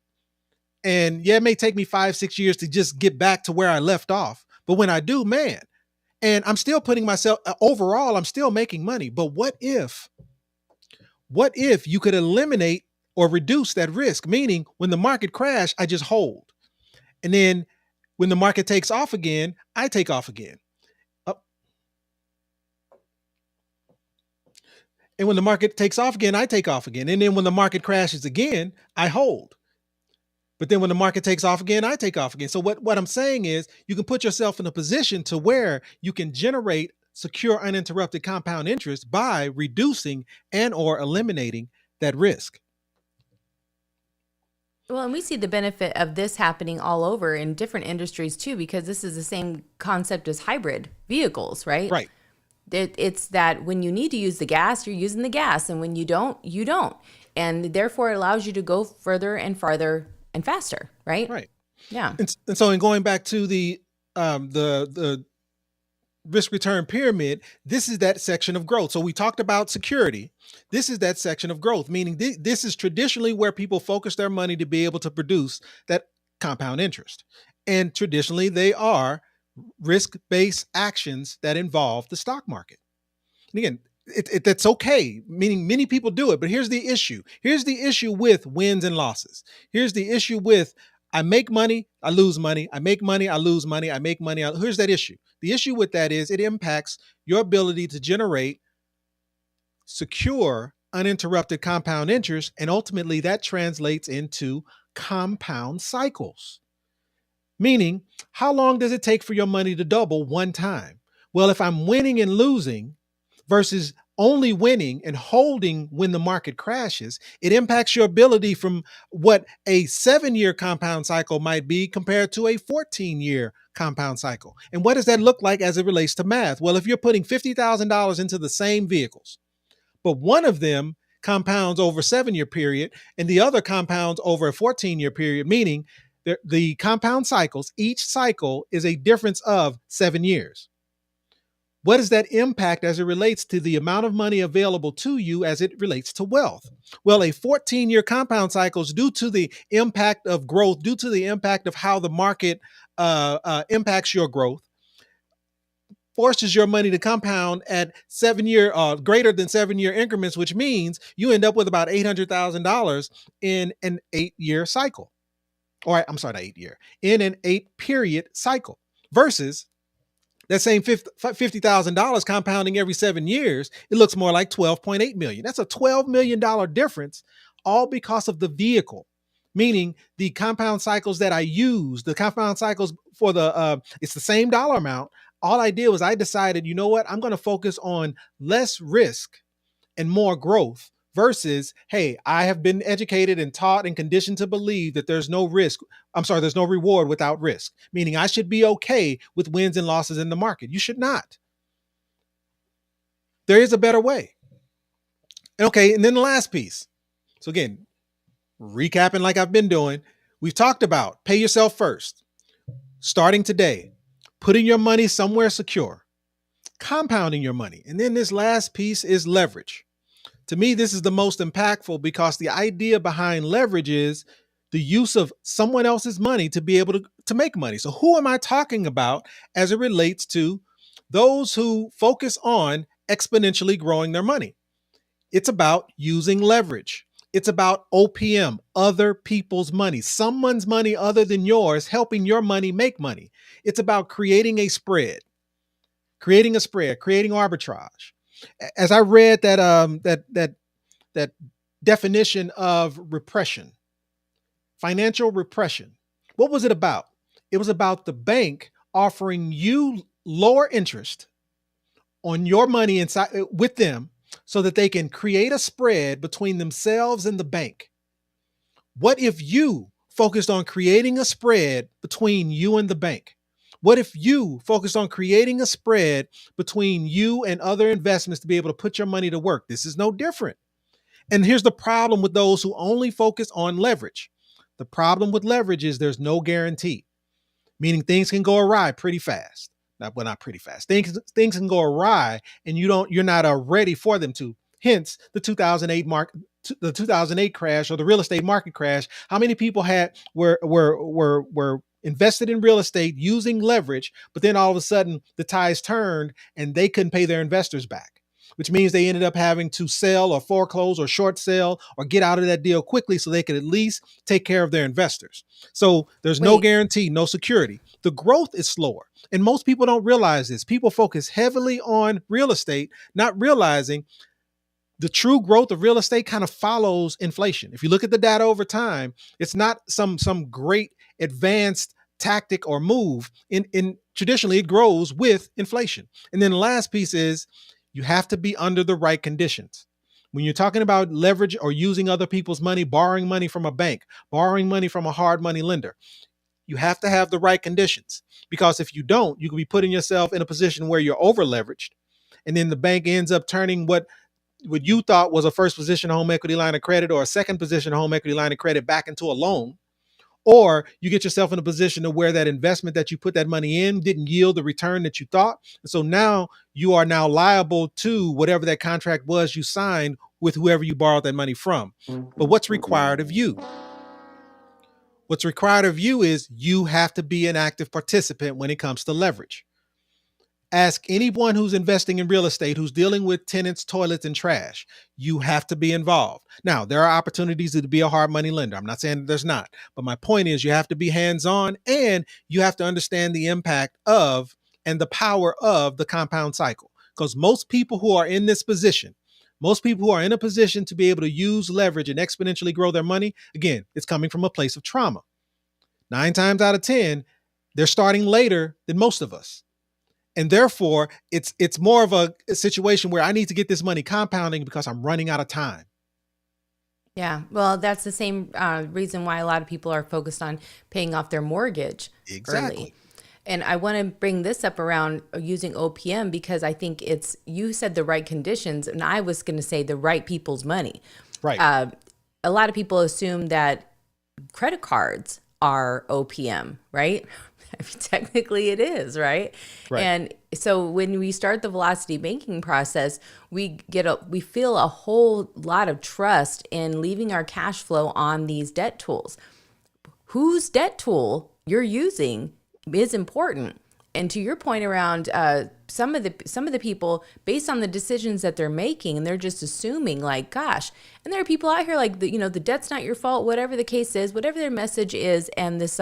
And yeah, it may take me 5-6 years to just get back to where I left off. But when I do, man, and I'm still putting myself, overall, I'm still making money. But what if you could eliminate or reduce that risk? Meaning, when the market crash, I just hold. And then when the market takes off again, I take off again. And when the market takes off again, I take off again. And then when the market crashes again, I hold. But then when the market takes off again, I take off again. So what I'm saying is, you can put yourself in a position to where you can generate secure, uninterrupted compound interest by reducing and or eliminating that risk. Well, and we see the benefit of this happening all over in different industries too, because this is the same concept as hybrid vehicles, right? Right. It's that when you need to use the gas, you're using the gas, and when you don't, you don't. And therefore, it allows you to go further and farther and faster, right? Right. Yeah. And so in going back to the risk return pyramid, this is that section of growth. So we talked about security. This is that section of growth, meaning this is traditionally where people focus their money to be able to produce that compound interest. And traditionally, they are risk-based actions that involve the stock market. And again, that's okay, meaning many people do it. But here's the issue. Here's the issue with wins and losses. Here's the issue with, I make money, I lose money. I make money, I lose money. I make money. Here's that issue. The issue with that is it impacts your ability to generate secure, uninterrupted compound interest. And ultimately, that translates into compound cycles. Meaning, how long does it take for your money to double one time? Well, if I'm winning and losing versus only winning and holding when the market crashes, it impacts your ability from what a 7-year compound cycle might be compared to a 14-year compound cycle. And what does that look like as it relates to math? Well, if you're putting $50,000 into the same vehicles, but one of them compounds over a 7-year period and the other compounds over a 14-year period, meaning the compound cycles, each cycle is a difference of 7 years. What does that impact as it relates to the amount of money available to you as it relates to wealth? Well, a 14-year compound cycle is due to the impact of growth, due to the impact of how the market impacts your growth, forces your money to compound at 7-year, greater than 7-year increments, which means you end up with about $800,000 in an 8-year cycle. Or I'm sorry, not 8-year, in an 8-period cycle, versus that same $50,000 compounding every 7 years, it looks more like $12.8 million. That's a $12 million difference, all because of the vehicle. Meaning the compound cycles that I use, the compound cycles for it's the same dollar amount. All I did was I decided, you know what, I'm going to focus on less risk and more growth. Versus, hey, I have been educated and taught and conditioned to believe that there's no reward without risk. Meaning I should be okay with wins and losses in the market. You should not. There is a better way. Okay, and then the last piece. So again, recapping like I've been doing, we've talked about pay yourself first, starting today, putting your money somewhere secure, compounding your money. And then this last piece is leverage. To me, this is the most impactful because the idea behind leverage is the use of someone else's money to be able to make money. So, who am I talking about as it relates to those who focus on exponentially growing their money? It's about using leverage. It's about OPM, other people's money, someone's money other than yours, helping your money make money. It's about creating a spread, creating arbitrage. As I read that definition of repression, financial repression, what was it about? It was about the bank offering you lower interest on your money inside with them so that they can create a spread between themselves and the bank. What if you focused on creating a spread between you and the bank? What if you focused on creating a spread between you and other investments to be able to put your money to work? This is no different. And here's the problem with those who only focus on leverage. The problem with leverage is there's no guarantee, meaning things can go awry pretty fast. Not pretty fast. Things can go awry, and you're not ready for them to. Hence, the 2008 crash or the real estate market crash. How many people were invested in real estate using leverage, but then all of a sudden the tides turned and they couldn't pay their investors back, which means they ended up having to sell or foreclose or short sell or get out of that deal quickly so they could at least take care of their investors. So there's no Wait, guarantee, no security. The growth is slower. And most people don't realize this. People focus heavily on real estate, not realizing the true growth of real estate kind of follows inflation. If you look at the data over time, it's not some great advanced tactic or move. In traditionally, it grows with inflation. And then the last piece is you have to be under the right conditions. When you're talking about leverage or using other people's money, borrowing money from a bank, borrowing money from a hard money lender, you have to have the right conditions, because if you don't, you could be putting yourself in a position where you're over leveraged. And then the bank ends up turning what you thought was a first position home equity line of credit or a second position home equity line of credit back into a loan. Or you get yourself in a position to where that investment that you put that money in didn't yield the return that you thought. And so now you are now liable to whatever that contract was you signed with whoever you borrowed that money from. But what's required of you? What's required of you is you have to be an active participant when it comes to leverage. Ask anyone who's investing in real estate, who's dealing with tenants, toilets, and trash. You have to be involved. Now, there are opportunities to be a hard money lender. I'm not saying there's not, but my point is you have to be hands-on and you have to understand the impact of and the power of the compound cycle. Because most people who are in this position, most people who are in a position to be able to use leverage and exponentially grow their money, again, it's coming from a place of trauma. 9 times out of 10, they're starting later than most of us. And therefore, it's more of a situation where I need to get this money compounding because I'm running out of time. yeah. Well, that's the same reason why a lot of people are focused on paying off their mortgage Exactly. early. And I want to bring this up around using OPM because I think you said the right conditions, and I was going to say the right people's money. Right. A lot of people assume that credit cards are OPM, right? I mean, technically it is, right? Right. And so when we start the velocity banking process, we feel a whole lot of trust in leaving our cash flow on these debt tools. Whose debt tool you're using is important. And to your point around some of the people, based on the decisions that they're making, and they're just assuming like, gosh, and there are people out here like the debt's not your fault, whatever the case is, whatever their message is, and this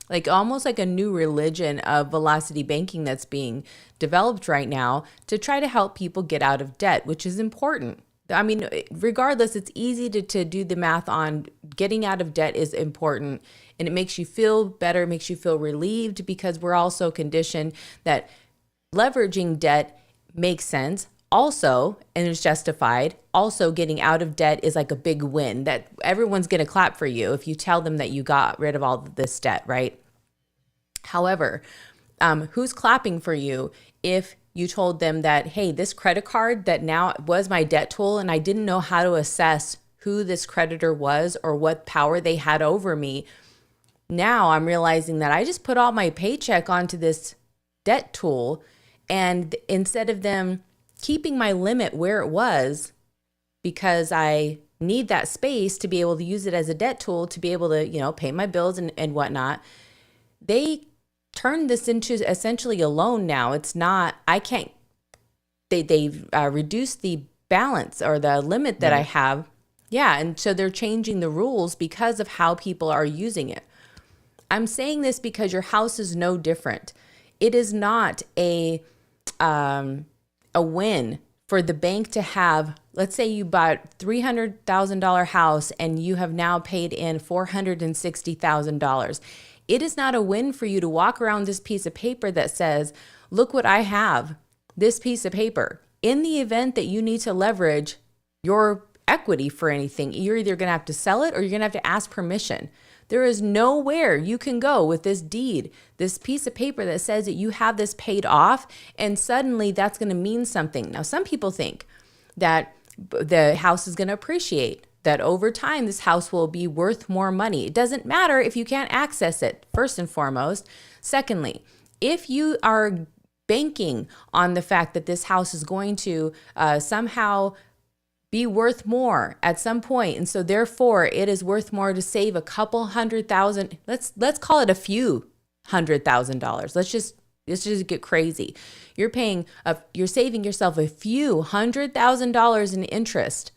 like almost like a new religion of velocity banking that's being developed right now to try to help people get out of debt, which is important. I mean, regardless, it's easy to do the math on getting out of debt is important, and it makes you feel better, makes you feel relieved, because we're also conditioned that leveraging debt makes sense also, and it's justified. Also, getting out of debt is like a big win that everyone's going to clap for you if you tell them that you got rid of all of this debt, right? However, who's clapping for you if you told them that, hey, this credit card that now was my debt tool, and I didn't know how to assess who this creditor was or what power they had over me. Now I'm realizing that I just put all my paycheck onto this debt tool, and instead of them keeping my limit where it was, because I need that space to be able to use it as a debt tool to be able to, pay my bills and whatnot, they turned this into essentially a loan now. It's not, I can't, they've reduced the balance or the limit that I have. Yeah. And so they're changing the rules because of how people are using it. I'm saying this because your house is no different. It is not a win for the bank to have, let's say you bought $300,000 house and you have now paid in $460,000. It is not a win for you to walk around this piece of paper that says, look what I have, this piece of paper. In the event that you need to leverage your equity for anything, you're either going to have to sell it or you're going to have to ask permission. There is nowhere you can go with this deed, this piece of paper that says that you have this paid off, and suddenly that's going to mean something. Now, some people think that the house is going to appreciate, that over time this house will be worth more money. It doesn't matter if you can't access it, first and foremost. Secondly, if you are banking on the fact that this house is going to somehow be worth more at some point, and so therefore it is worth more to save a couple $100,000. Let's call it a few $100,000. Let's just get crazy. You're saving yourself a few $100,000 in interest,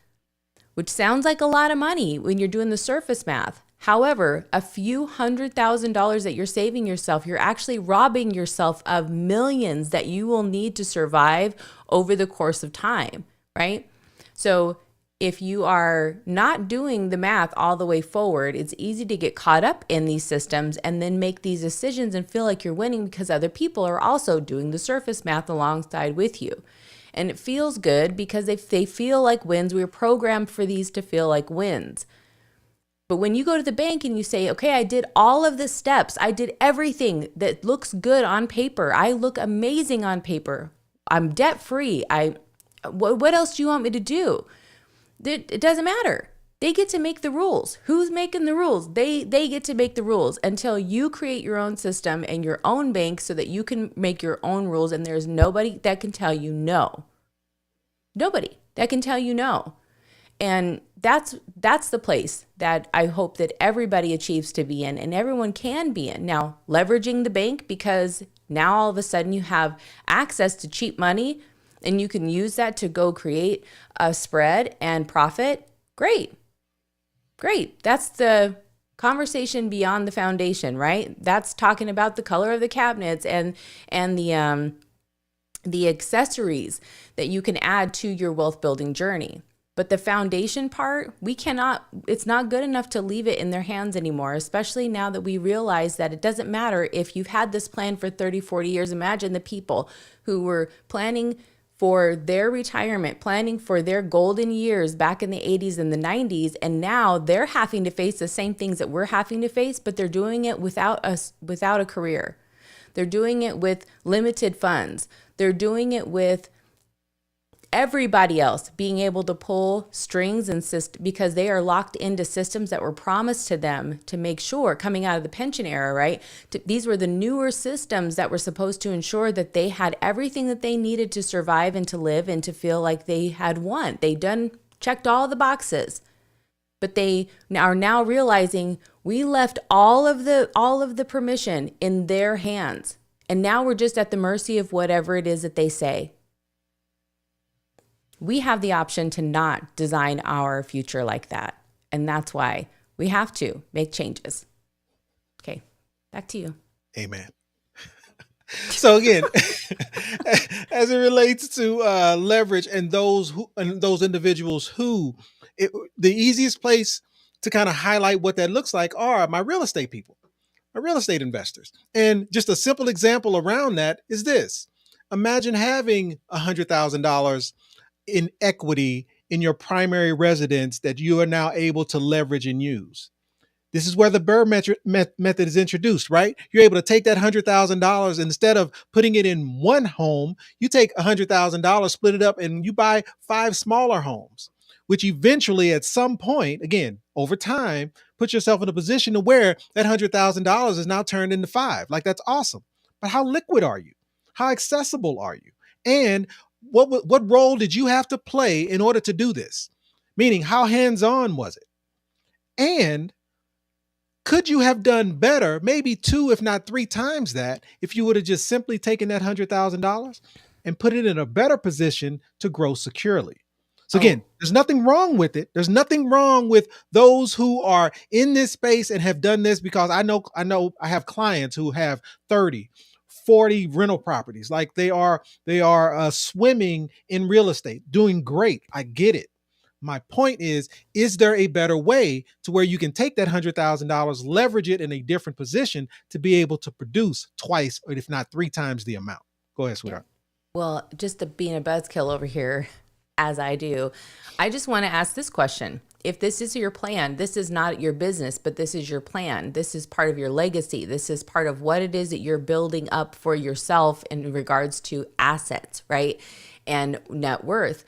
which sounds like a lot of money when you're doing the surface math. However, a few $100,000 that you're saving yourself, you're actually robbing yourself of millions that you will need to survive over the course of time, right? So if you are not doing the math all the way forward, it's easy to get caught up in these systems and then make these decisions and feel like you're winning because other people are also doing the surface math alongside with you. And it feels good because they feel like wins. We were programmed for these to feel like wins. But when you go to the bank and you say, okay, I did all of the steps, I did everything that looks good on paper, I look amazing on paper, I'm debt free, what else do you want me to do? It doesn't matter. They get to make the rules. Who's making the rules? They get to make the rules until you create your own system and your own bank so that you can make your own rules, and there's nobody that can tell you no. Nobody that can tell you no. And that's the place that I hope that everybody achieves to be in, and everyone can be in. Now, leveraging the bank, because now all of a sudden you have access to cheap money and you can use that to go create a spread and profit. Great. That's the conversation beyond the foundation, right? That's talking about the color of the cabinets and the accessories that you can add to your wealth building journey. But the foundation part, it's not good enough to leave it in their hands anymore, especially now that we realize that it doesn't matter if you've had this plan for 30, 40 years. Imagine the people who were planning for their retirement, planning for their golden years back in the 80s and the 90s, and now they're having to face the same things that we're having to face, but they're doing it without a career. They're doing it with limited funds. They're doing it with everybody else being able to pull strings and because they are locked into systems that were promised to them to make sure, coming out of the pension era, right? These were the newer systems that were supposed to ensure that they had everything that they needed to survive and to live and to feel like they had won. They checked all the boxes, but they are now realizing we left all of the permission in their hands, and now we're just at the mercy of whatever it is that they say. We have the option to not design our future like that. And that's why we have to make changes. Okay, back to you. Amen. So again, as it relates to leverage and those individuals who, the easiest place to kind of highlight what that looks like are my real estate people, my real estate investors. And just a simple example around that is this. Imagine having $100,000 in equity in your primary residence that you are now able to leverage and use. This is where the Burr method is introduced, right? You're able to take that $100,000, and instead of putting it in one home, you take $100,000, split it up, and you buy 5 smaller homes, which eventually at some point, again, over time, put yourself in a position to where that $100,000 is now turned into 5. Like, that's awesome. But how liquid are you? How accessible are you? And what role did you have to play in order to do this? Meaning, how hands-on was it? And could you have done better, maybe 2, if not 3 times that, if you would have just simply taken that $100,000 and put it in a better position to grow securely? So again, there's nothing wrong with it. There's nothing wrong with those who are in this space and have done this, because I know I have clients who have 30, 40 rental properties. Like, they are swimming in real estate, doing great. I get it. My point is there a better way to where you can take that $100,000, leverage it in a different position to be able to produce twice, or if not 3 times the amount? Go ahead, sweetheart. Well, just to being a buzzkill over here, as I do, I just want to ask this question. If this is your plan, this is not your business, but this is your plan. This is part of your legacy. This is part of what it is that you're building up for yourself in regards to assets, right? And net worth.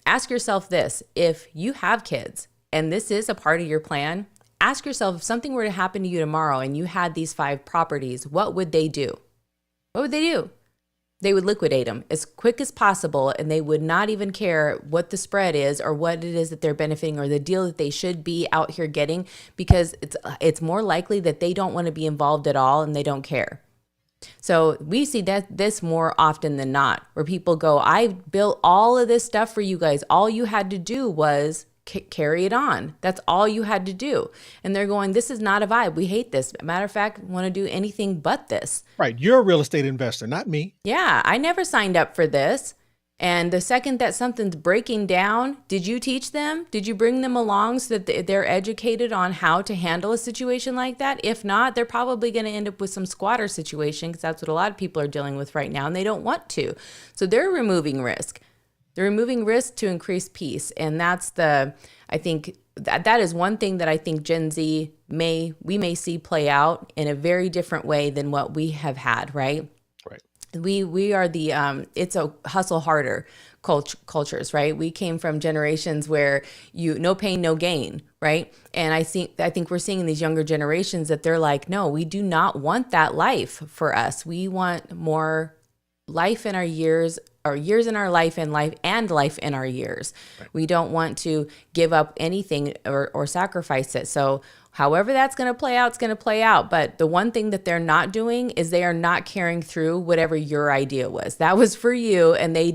Ask yourself this: if you have kids and this is a part of your plan, ask yourself, if something were to happen to you tomorrow and you had these 5 properties, what would they do? What would they do? They would liquidate them as quick as possible, and they would not even care what the spread is or what it is that they're benefiting or the deal that they should be out here getting, because it's more likely that they don't want to be involved at all and they don't care. So we see this more often than not, where people go, I built all of this stuff for you guys. All you had to do was carry it on. That's all you had to do. And they're going, this is not a vibe. We hate this. Matter of fact, want to do anything but this. Right. You're a real estate investor, not me. Yeah, I never signed up for this. And the second that something's breaking down, did you teach them? Did you bring them along so that they're educated on how to handle a situation like that? If not, they're probably going to end up with some squatter situation, because that's what a lot of people are dealing with right now, and they don't want to. So they're removing risk. They're removing risk to increase peace. And that's I think that is one thing that I think Gen Z we may see play out in a very different way than what we have had, right? We are the it's a hustle harder cultures, right? We came from generations where no pain, no gain, right? And I think we're seeing in these younger generations that they're like, no, we do not want that life for us. We want more life in our years, or years in our life, and life in our years. Right. We don't want to give up anything or sacrifice it. So however that's going to play out, it's going to play out. But the one thing that they're not doing is they are not carrying through whatever your idea was. That was for you, and they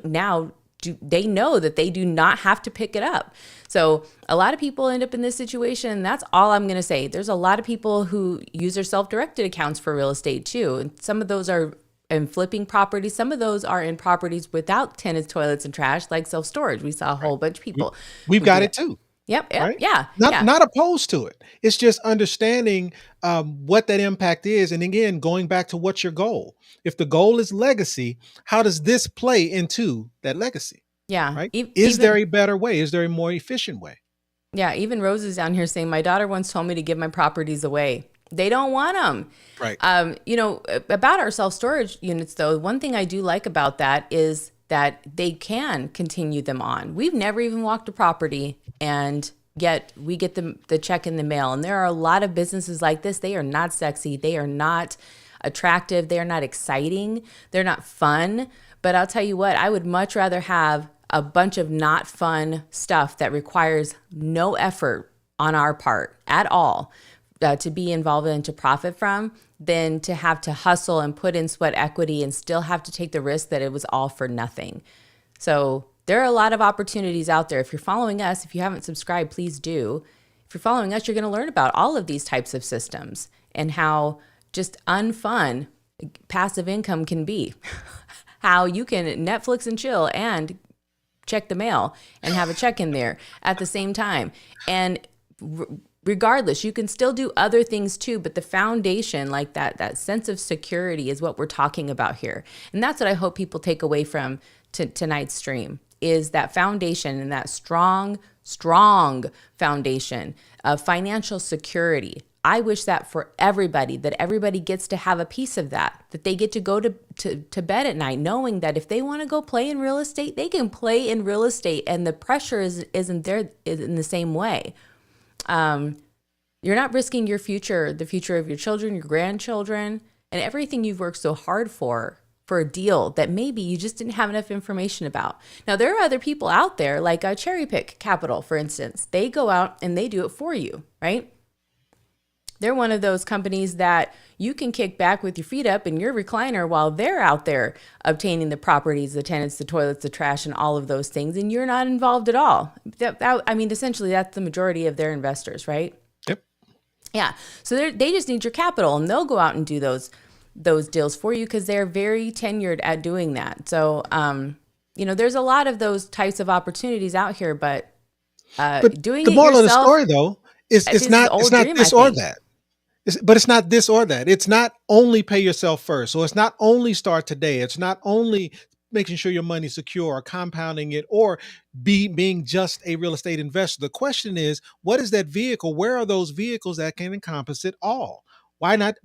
know that they do not have to pick it up. So a lot of people end up in this situation, and that's all I'm going to say. There's a lot of people who use their self-directed accounts for real estate too. And some of those are in flipping properties. Some of those are in properties without tenants, toilets, and trash, like self-storage. We saw a whole bunch of people. We've got it too. Yep. Right? Yeah. Not opposed to it. It's just understanding what that impact is. And again, going back to what's your goal. If the goal is legacy, how does this play into that legacy? Yeah. Right. Is there a better way? Is there a more efficient way? Yeah. Even Rose is down here saying, my daughter once told me to give my properties away. They don't want them. Right. About our self-storage units, though, one thing I do like about that is that they can continue them on. We've never even walked a property, and yet we get the check in the mail. And there are a lot of businesses like this. They are not sexy. They are not attractive. They are not exciting. They're not fun. But I'll tell you what, I would much rather have a bunch of not fun stuff that requires no effort on our part at all to be involved in, to profit from, than to have to hustle and put in sweat equity and still have to take the risk that it was all for nothing. So there are a lot of opportunities out there. If you're following us, if you haven't subscribed, please do. If you're following us, you're going to learn about all of these types of systems and how just unfun passive income can be. How you can Netflix and chill and check the mail and have a check in there at the same time. And regardless, you can still do other things too, but the foundation, like that sense of security, is what we're talking about here. And that's what I hope people take away from tonight's stream, is that foundation and that strong strong foundation of financial security. I wish that for everybody, that everybody gets to have a piece of that, that they get to go to bed at night knowing that if they want to go play in real estate, they can play in real estate, and the pressure isn't there in the same way. You're not risking your future, the future of your children, your grandchildren, and everything you've worked so hard for a deal that maybe you just didn't have enough information about. Now, there are other people out there, like Cherry Pick Capital, for instance. They go out and they do it for you, right? They're one of those companies that you can kick back with your feet up in your recliner while they're out there obtaining the properties, the tenants, the toilets, the trash, and all of those things, and you're not involved at all. I mean, essentially, that's the majority of their investors, right? Yep. Yeah. So they just need your capital, and they'll go out and do those deals for you because they're very tenured at doing that. So, there's a lot of those types of opportunities out here, but doing the it moral yourself, of the story, though, is it's not dream, this or that. But it's not this or that. It's not only pay yourself first. So it's not only start today. It's not only making sure your money's secure or compounding it or being just a real estate investor. The question is, what is that vehicle? Where are those vehicles that can encompass it all? Why not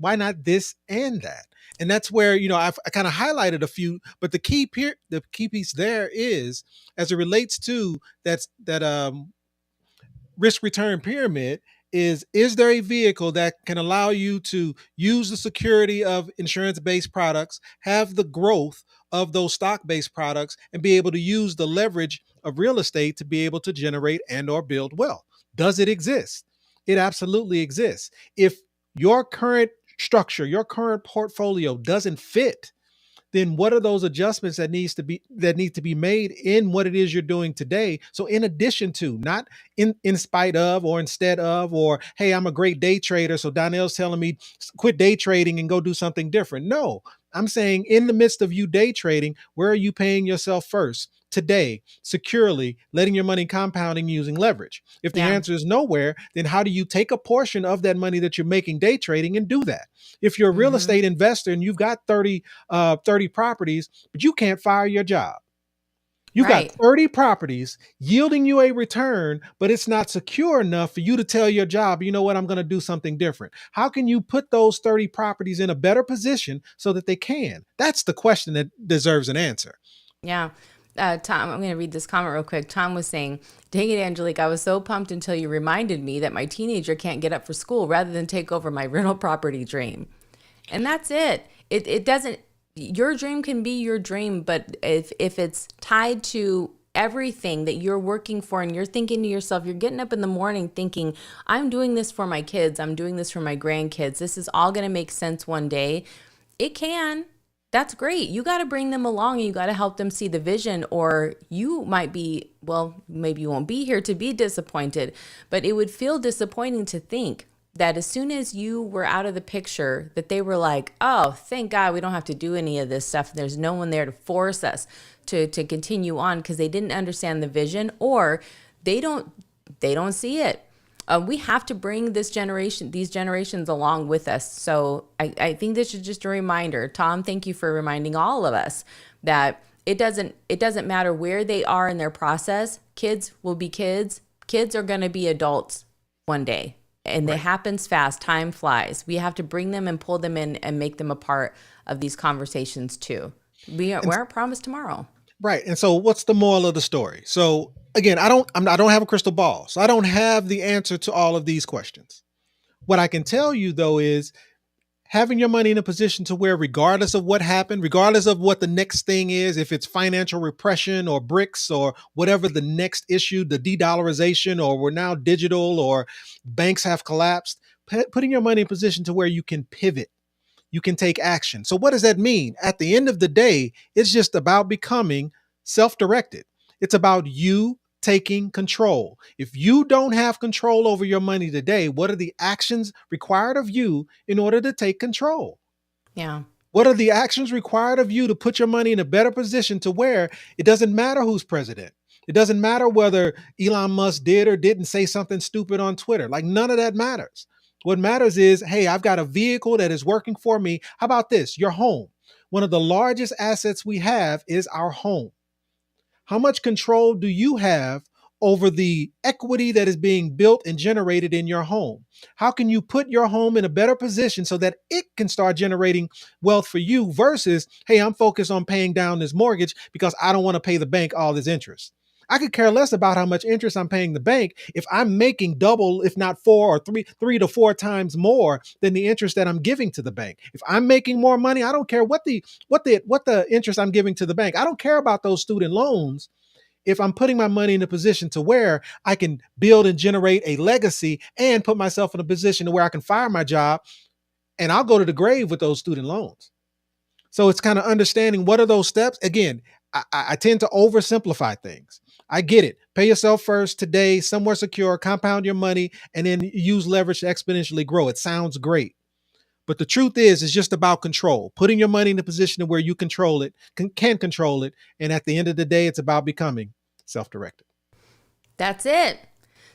this and that? And that's where, I kind of highlighted a few, but the key piece there is, as it relates to that risk return pyramid, is there a vehicle that can allow you to use the security of insurance-based products, have the growth of those stock-based products, and be able to use the leverage of real estate to be able to generate and or build wealth? Does it exist? It absolutely exists. If your current structure, your current portfolio doesn't fit, then what are those adjustments that need to be made in what it is you're doing today? So in addition to, not in spite of or instead of, or hey, I'm a great day trader, so Donnell's telling me quit day trading and go do something different. No, I'm saying in the midst of you day trading, where are you paying yourself first today, securely, letting your money compounding using leverage? If the answer is nowhere, then how do you take a portion of that money that you're making day trading and do that? If you're a real estate investor and you've got 30 properties, but you can't fire your job. You've got 30 properties yielding you a return, but it's not secure enough for you to tell your job, you know what, I'm going to do something different. How can you put those 30 properties in a better position so that they can? That's the question that deserves an answer. Yeah. Tom, I'm going to read this comment real quick. Tom was saying, dang it, Angelique, I was so pumped until you reminded me that my teenager can't get up for school rather than take over my rental property dream. And that's it. It doesn't, your dream can be your dream, but if it's tied to everything that you're working for and you're thinking to yourself, you're getting up in the morning thinking, I'm doing this for my kids, I'm doing this for my grandkids, this is all going to make sense one day. It can. That's great. You got to bring them along and you got to help them see the vision, or you might be, well, maybe you won't be here to be disappointed, but it would feel disappointing to think that as soon as you were out of the picture, that they were like, oh, thank God we don't have to do any of this stuff. There's no one there to force us to continue on, because they didn't understand the vision, or they don't see it. We have to bring these generations along with us. So I think this is just a reminder. Tom, thank you for reminding all of us that it doesn't matter where they are in their process. Kids will be kids. Kids are going to be adults one day. And it happens fast. Time flies. We have to bring them and pull them in and make them a part of these conversations too. We aren't promised tomorrow. Right. And so what's the moral of the story? So again, I don't have a crystal ball, so I don't have the answer to all of these questions. What I can tell you though is having your money in a position to where, regardless of what happened, regardless of what the next thing is, if it's financial repression or BRICS or whatever the next issue, the de-dollarization, or we're now digital, or banks have collapsed, putting your money in a position to where you can pivot. You can take action. So what does that mean? At the end of the day, it's just about becoming self-directed. It's about you taking control. If you don't have control over your money today, what are the actions required of you in order to take control? Yeah. What are the actions required of you to put your money in a better position to where it doesn't matter who's president? It doesn't matter whether Elon Musk did or didn't say something stupid on Twitter. Like, none of that matters. What matters is, hey, I've got a vehicle that is working for me. How about this? Your home. One of the largest assets we have is our home. How much control do you have over the equity that is being built and generated in your home? How can you put your home in a better position so that it can start generating wealth for you versus, hey, I'm focused on paying down this mortgage because I don't want to pay the bank all this interest. I could care less about how much interest I'm paying the bank if I'm making double, if not four or three to four times more than the interest that I'm giving to the bank. If I'm making more money, I don't care what the interest I'm giving to the bank. I don't care about those student loans if I'm putting my money in a position to where I can build and generate a legacy and put myself in a position to where I can fire my job and I'll go to the grave with those student loans. So it's kind of understanding what are those steps. Again, I tend to oversimplify things. I get it. Pay yourself first today, somewhere secure, compound your money, and then use leverage to exponentially grow. It sounds great. But the truth is, it's just about control, putting your money in a position where you control it, can control it. And at the end of the day, it's about becoming self-directed. That's it.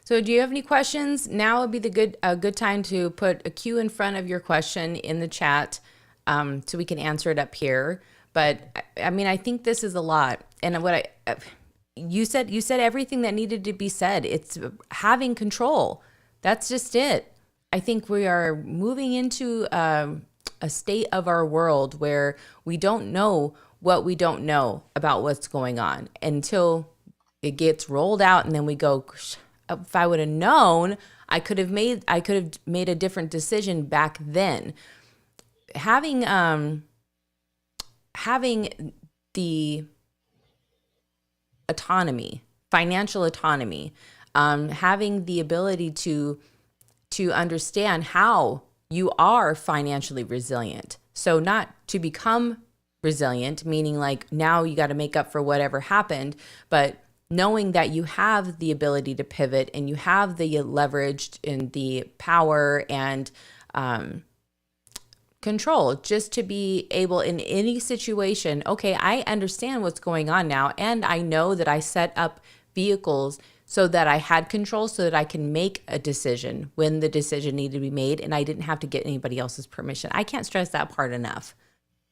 So do you have any questions? Now would be a good time to put a Q in front of your question in the chat, so we can answer it up here. But I mean, I think this is a lot. And you said everything that needed to be said. It's having control. That's just it. I think we are moving into a state of our world where we don't know what we don't know about what's going on until it gets rolled out, and then we go, if I would have known, I could have made a different decision back then. Having the autonomy, financial autonomy, having the ability to understand how you are financially resilient. So not to become resilient, meaning like now you got to make up for whatever happened, but knowing that you have the ability to pivot and you have the leverage and the power and control just to be able in any situation. Okay, I understand what's going on now, and I know that I set up vehicles so that I had control so that I can make a decision when the decision needed to be made, and I didn't have to get anybody else's permission. I can't stress that part enough.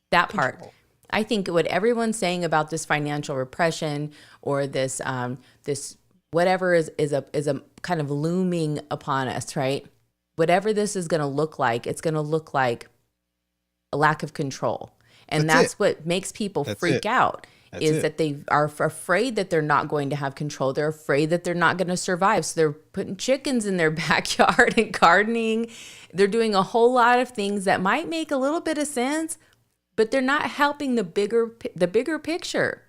That part. Control. I think what everyone's saying about this financial repression or this this whatever is a kind of looming upon us, right? Whatever this is going to look like, it's going to look like a lack of control. And that's what makes people freak out, is that they are afraid that they're not going to have control. They're afraid that they're not going to survive. So they're putting chickens in their backyard and gardening. They're doing a whole lot of things that might make a little bit of sense, but they're not helping the bigger picture.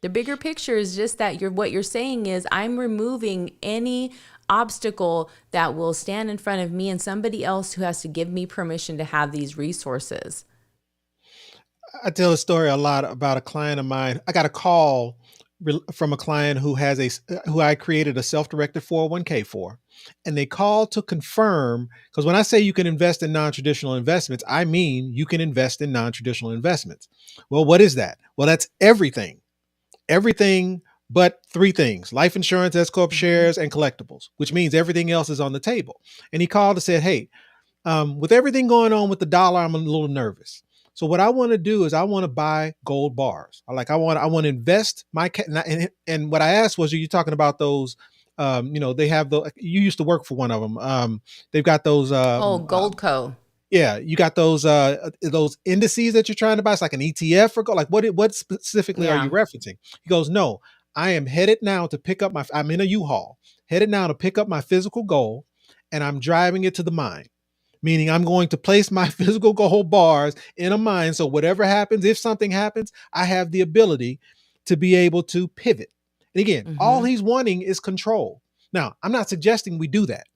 The bigger picture is just that what you're saying is I'm removing any obstacle that will stand in front of me and somebody else who has to give me permission to have these resources. I tell a story a lot about a client of mine. I got a call from a client who I created a self-directed 401k for, and they called to confirm, because when I say you can invest in non-traditional investments, I mean you can invest in non-traditional investments. Well, what is that? Well, that's everything but three things: life insurance, S corp shares, and collectibles, which means everything else is on the table. And he called and said, hey, with everything going on with the dollar, I'm a little nervous. So what I want to do is I want to buy gold bars. I want to invest my and what I asked was, are you talking about those? They have you used to work for one of them. They've got those. Goldco. Yeah, you got those indices that you're trying to buy. It's like an ETF or gold. Like what specifically are you referencing? He goes, no, I am headed now to pick up I'm in a U-Haul, headed now to pick up my physical gold, and I'm driving it to the mine. Meaning I'm going to place my physical gold bars in a mine. So whatever happens, if something happens, I have the ability to be able to pivot. And again, all he's wanting is control. Now, I'm not suggesting we do that.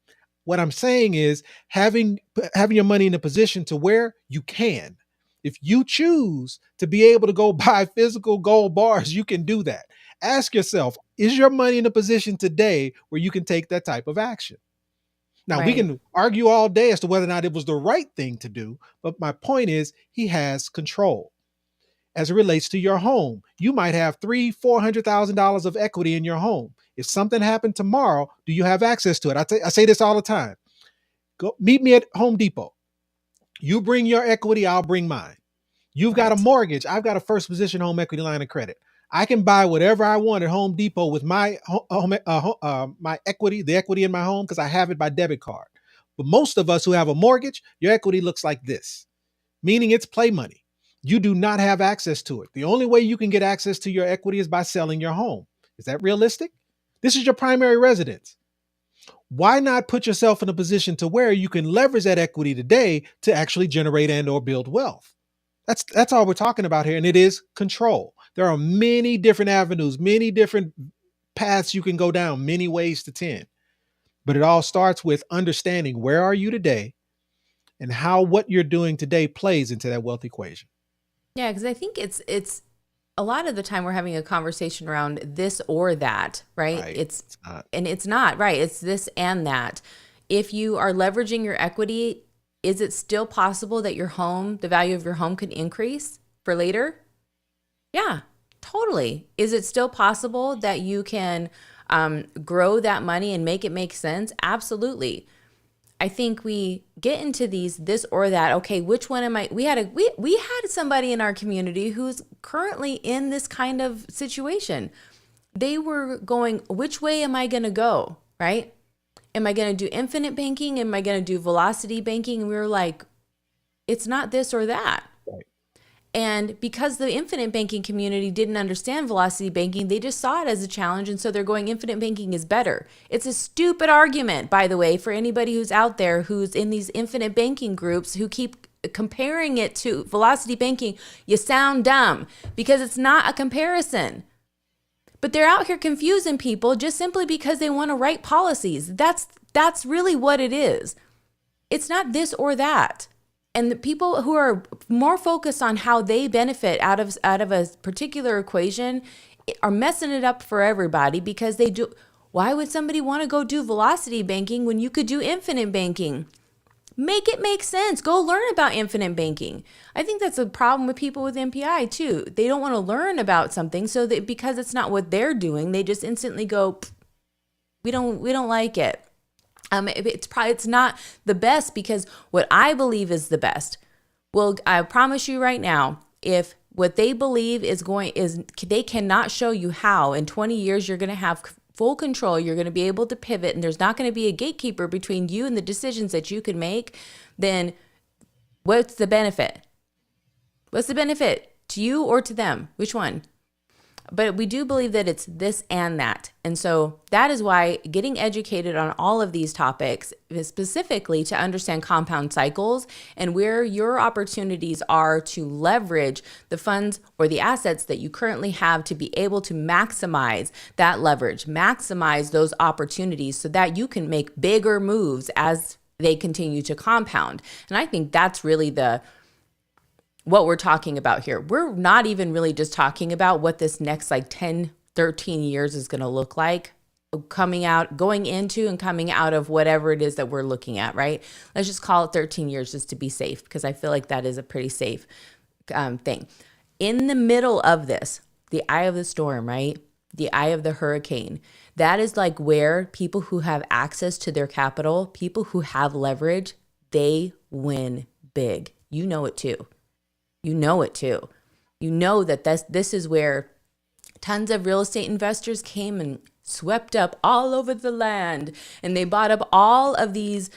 What I'm saying is having your money in a position to where you can. If you choose to be able to go buy physical gold bars, you can do that. Ask yourself, is your money in a position today where you can take that type of action? Now, we can argue all day as to whether or not it was the right thing to do, but my point is he has control. As it relates to your home, you might have $300,000-$400,000 of equity in your home. If something happened tomorrow, do you have access to it? I say this all the time. Go meet me at Home Depot. You bring your equity, I'll bring mine. You've got a mortgage. I've got a first position home equity line of credit. I can buy whatever I want at Home Depot with my my equity, the equity in my home, because I have it by debit card. But most of us who have a mortgage, your equity looks like this, meaning it's play money. You do not have access to it. The only way you can get access to your equity is by selling your home. Is that realistic? This is your primary residence. Why not put yourself in a position to where you can leverage that equity today to actually generate and or build wealth? That's all we're talking about here, and it is control. There are many different avenues, many different paths you can go down, many ways to 10. But it all starts with understanding where are you today and how what you're doing today plays into that wealth equation. Yeah, because I think it's a lot of the time we're having a conversation around this or that, right? Right. It's not. and it's not, right. It's this and that. If you are leveraging your equity, is it still possible that your home, the value of your home could increase for later? Yeah, totally. Is it still possible that you can grow that money and make it make sense? Absolutely. I think we get into this or that. Okay, which one am I? We had somebody in our community who's currently in this kind of situation. They were going, which way am I going to go? Right? Am I going to do infinite banking? Am I going to do velocity banking? And we were like, it's not this or that. Right. And because the infinite banking community didn't understand velocity banking, they just saw it as a challenge. And so they're going, infinite banking is better. It's a stupid argument, by the way, for anybody who's out there who's in these infinite banking groups who keep comparing it to velocity banking. You sound dumb because it's not a comparison. But they're out here confusing people just simply because they want to write policies. That's really what it is. It's not this or that. And the people who are more focused on how they benefit out of a particular equation are messing it up for everybody because they do. Why would somebody want to go do velocity banking when you could do infinite banking? Make it make sense. Go learn about infinite banking. I think that's a problem with people with MPI too. They don't want to learn about something so that because it's not what they're doing, they just instantly go, we don't like it. It's not the best because what I believe is the best. Well, I promise you right now, if what they believe is they cannot show you how in 20 years you're going to have full control, you're going to be able to pivot, and there's not going to be a gatekeeper between you and the decisions that you can make, then what's the benefit? What's the benefit to you or to them? Which one? But we do believe that it's this and that. And so that is why getting educated on all of these topics is specifically to understand compound cycles and where your opportunities are to leverage the funds or the assets that you currently have to be able to maximize that leverage, maximize those opportunities so that you can make bigger moves as they continue to compound. And I think that's really what we're talking about here. We're not even really just talking about what this next 10, 13 years is going to look like going into and coming out of whatever it is that we're looking at, right? Let's just call it 13 years just to be safe because I feel like that is a pretty safe thing. In the middle of this, the eye of the storm, right? The eye of the hurricane. That is where people who have access to their capital, people who have leverage, they win big. You know it too. You know it too. You know that this is where tons of real estate investors came and swept up all over the land, and they bought up all of these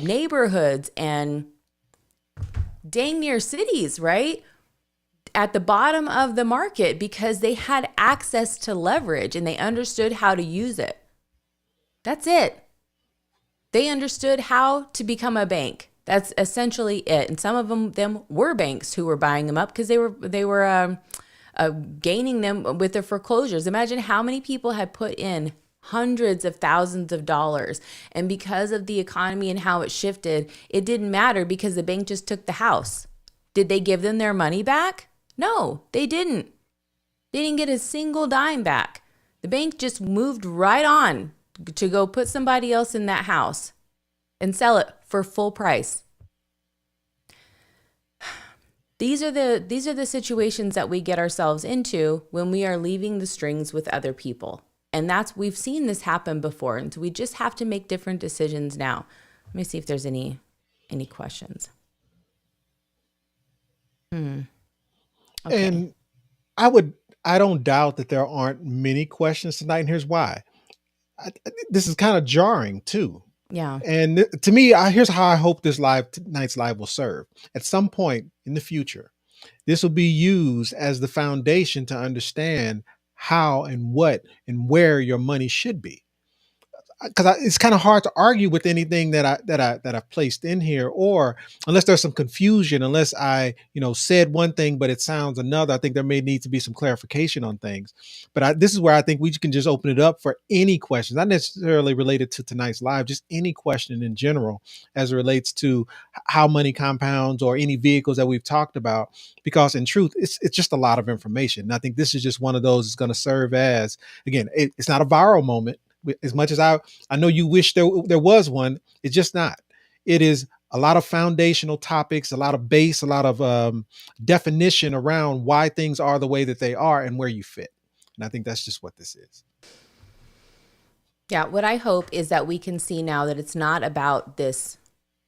neighborhoods and dang near cities, right? At the bottom of the market because they had access to leverage and they understood how to use it. That's it. They understood how to become a bank. That's essentially it. And some of them were banks who were buying them up because they were gaining them with their foreclosures. Imagine how many people had put in hundreds of thousands of dollars. And because of the economy and how it shifted, it didn't matter because the bank just took the house. Did they give them their money back? No, they didn't. They didn't get a single dime back. The bank just moved right on to go put somebody else in that house and sell it for full price. These are the situations that we get ourselves into when we are leaving the strings with other people. And we've seen this happen before. And so we just have to make different decisions now. Let me see if there's any questions. Okay. And I don't doubt that there aren't many questions tonight, and here's why. This is kind of jarring too. Yeah. And to me, here's how I hope this tonight's live will serve. At some point in the future, this will be used as the foundation to understand how and what and where your money should be, because it's kind of hard to argue with anything that I've placed in here, or unless there's some confusion, unless I said one thing but it sounds another. I think there may need to be some clarification on things. But this is where I think we can just open it up for any questions, not necessarily related to tonight's live, just any question in general as it relates to how money compounds or any vehicles that we've talked about. Because in truth, it's just a lot of information. And I think this is just one of those that's going to serve as, again, it's not a viral moment. As much as I know you wish there was one, it's just not. It is a lot of foundational topics, a lot of base, a lot of definition around why things are the way that they are and where you fit. And I think that's just what this is. Yeah. What I hope is that we can see now that it's not about this,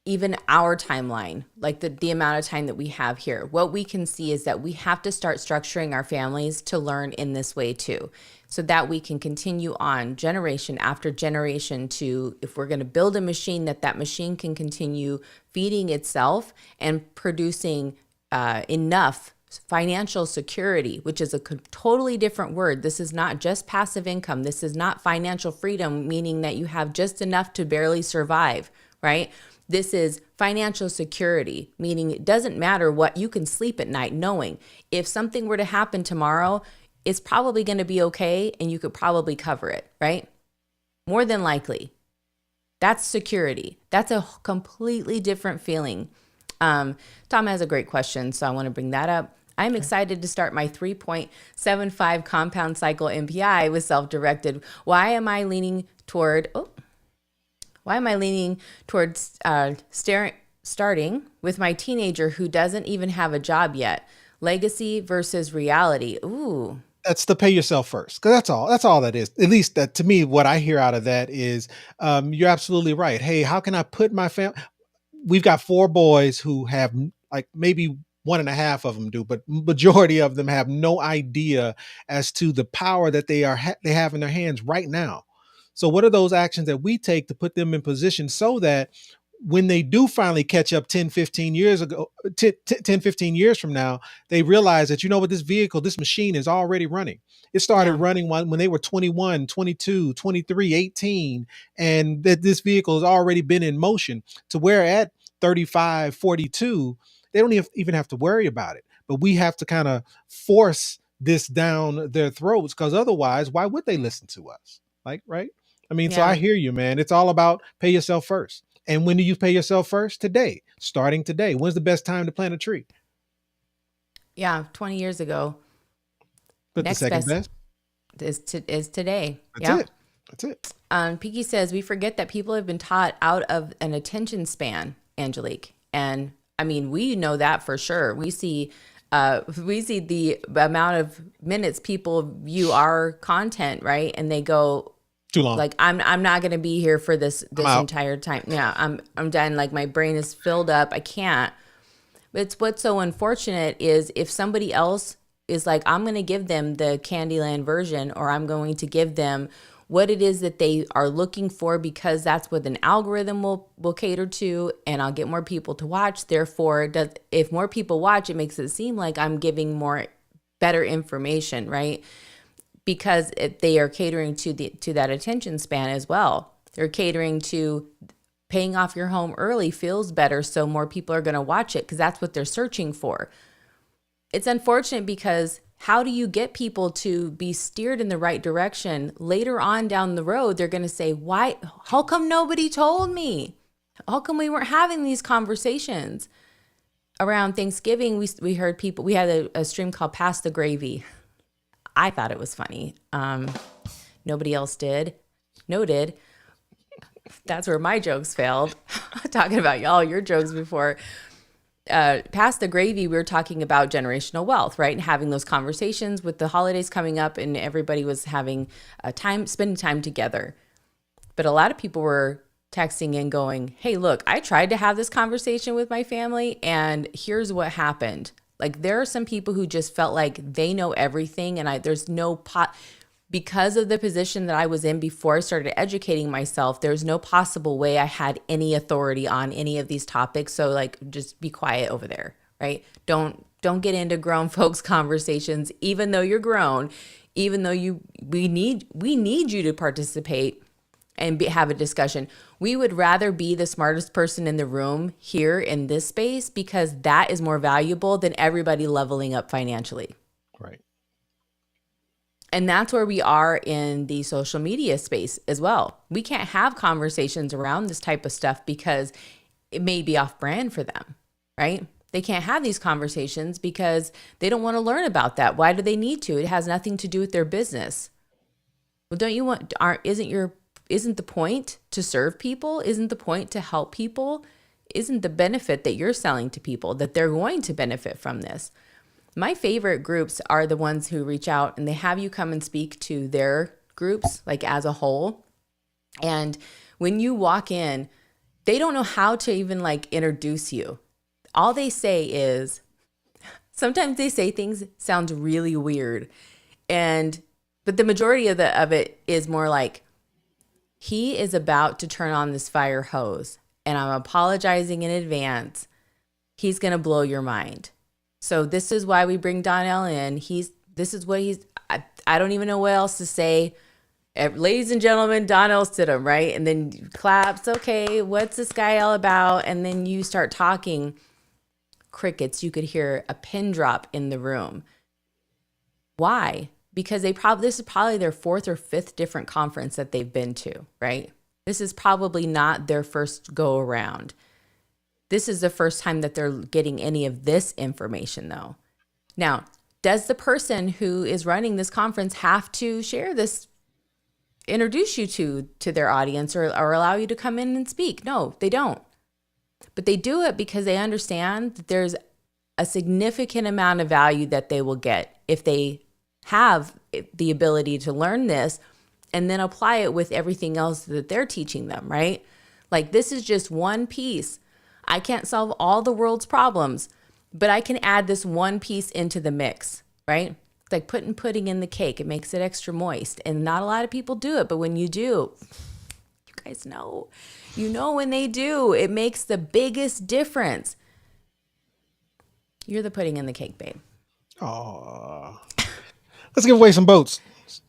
even our timeline, like the amount of time that we have here. What we can see is that we have to start structuring our families to learn in this way too, so that we can continue on generation after generation to, if we're going to build a machine, that machine can continue feeding itself and producing enough financial security, which is a totally different word. This is not just passive income. This is not financial freedom, meaning that you have just enough to barely survive, right? This is financial security, meaning it doesn't matter what, you can sleep at night knowing if something were to happen tomorrow, it's probably going to be okay and you could probably cover it, right? More than likely. That's security. That's a completely different feeling. Tom has a great question, so I want to bring that up. I'm excited to start my 3.75 compound cycle MPI with self-directed. Why am I leaning towards starting with my teenager who doesn't even have a job yet? Legacy versus reality. Ooh. That's the pay yourself first, because that's all that is. At least that, to me, what I hear out of that is, you're absolutely right. Hey, how can I put my family? We've got 4 boys who have, like, maybe 1.5 of them do, but majority of them have no idea as to the power that they have in their hands right now. So what are those actions that we take to put them in position so that when they do finally catch up 10, 15 years ago, 10, 15 years from now, they realize that, this machine is already running. It started running when they were 21, 22, 23, 18, and that this vehicle has already been in motion to where at 35, 42, they don't even have to worry about it. But we have to kind of force this down their throats, because otherwise, why would they listen to us? Like, right? I mean, so I hear you, man. It's all about pay yourself first. And when do you pay yourself first? Today, starting today. When's the best time to plant a tree? Yeah, 20 years ago. But Next the second best is today. That's it. Piki says, we forget that people have been taught out of an attention span, Angelique. And I mean, we know that for sure. We see the amount of minutes people view our content, right? And they go, too long. Like, I'm not going to be here for this entire time. Yeah, I'm done. Like, my brain is filled up. I can't. It's what's so unfortunate is if somebody else is like, I'm going to give them the Candyland version, or I'm going to give them what it is that they are looking for, because that's what an algorithm will cater to, and I'll get more people to watch. Therefore, if more people watch, it makes it seem like I'm giving better information, right? Because they are catering to that attention span as well. They're catering to paying off your home early feels better, so more people are going to watch it because that's what they're searching for. It's unfortunate because how do you get people to be steered in the right direction? Later on down the road, they're going to say, why? How come nobody told me? How come we weren't having these conversations? Around Thanksgiving, we heard people, we had a stream called Pass the Gravy. I thought it was funny. Nobody else did. Noted. That's where my jokes failed. Talking about your jokes before. Past the gravy, we were talking about generational wealth, right? And having those conversations with the holidays coming up, and everybody was having spending time together. But a lot of people were texting and going, hey, look, I tried to have this conversation with my family, and here's what happened. Like there are some people who just felt like they know everything, and there's no because of the position that I was in before I started educating myself, there's no possible way I had any authority on any of these topics. So like, just be quiet over there, right? Don't get into grown folks conversations, even though you're grown, even though we need you to participate and have a discussion. We would rather be the smartest person in the room here in this space, because that is more valuable than everybody leveling up financially. Right. And that's where we are in the social media space as well. We can't have conversations around this type of stuff because it may be off brand for them, right? They can't have these conversations because they don't want to learn about that. Why do they need to? It has nothing to do with their business. Well, don't you want, isn't the point to serve people? Isn't the point to help people? Isn't the benefit that you're selling to people that they're going to benefit from this? My favorite groups are the ones who reach out and they have you come and speak to their groups, like as a whole. And when you walk in, they don't know how to even like introduce you. All they say is, sometimes they say things sounds really weird. But the majority of it is more like, he is about to turn on this fire hose and I'm apologizing in advance. He's going to blow your mind. So this is why we bring Donnell in. I don't even know what else to say. Ladies and gentlemen, Donnell Stidham, right? And then claps. Okay, what's this guy all about? And then you start talking. Crickets. You could hear a pin drop in the room. Why? Because this is probably their 4th or 5th different conference that they've been to, right? This is probably not their first go around. This is the first time that they're getting any of this information, though. Now, does the person who is running this conference have to share this, introduce you to their audience or allow you to come in and speak? No, they don't. But they do it because they understand that there's a significant amount of value that they will get if they have the ability to learn this and then apply it with everything else that they're teaching them, right? Like this is just one piece. I can't solve all the world's problems, but I can add this one piece into the mix, right? It's like putting pudding in the cake. It makes it extra moist. And not a lot of people do it, but when you do, you guys know, when they do, it makes the biggest difference. You're the pudding in the cake, babe. Oh, let's give away some boats.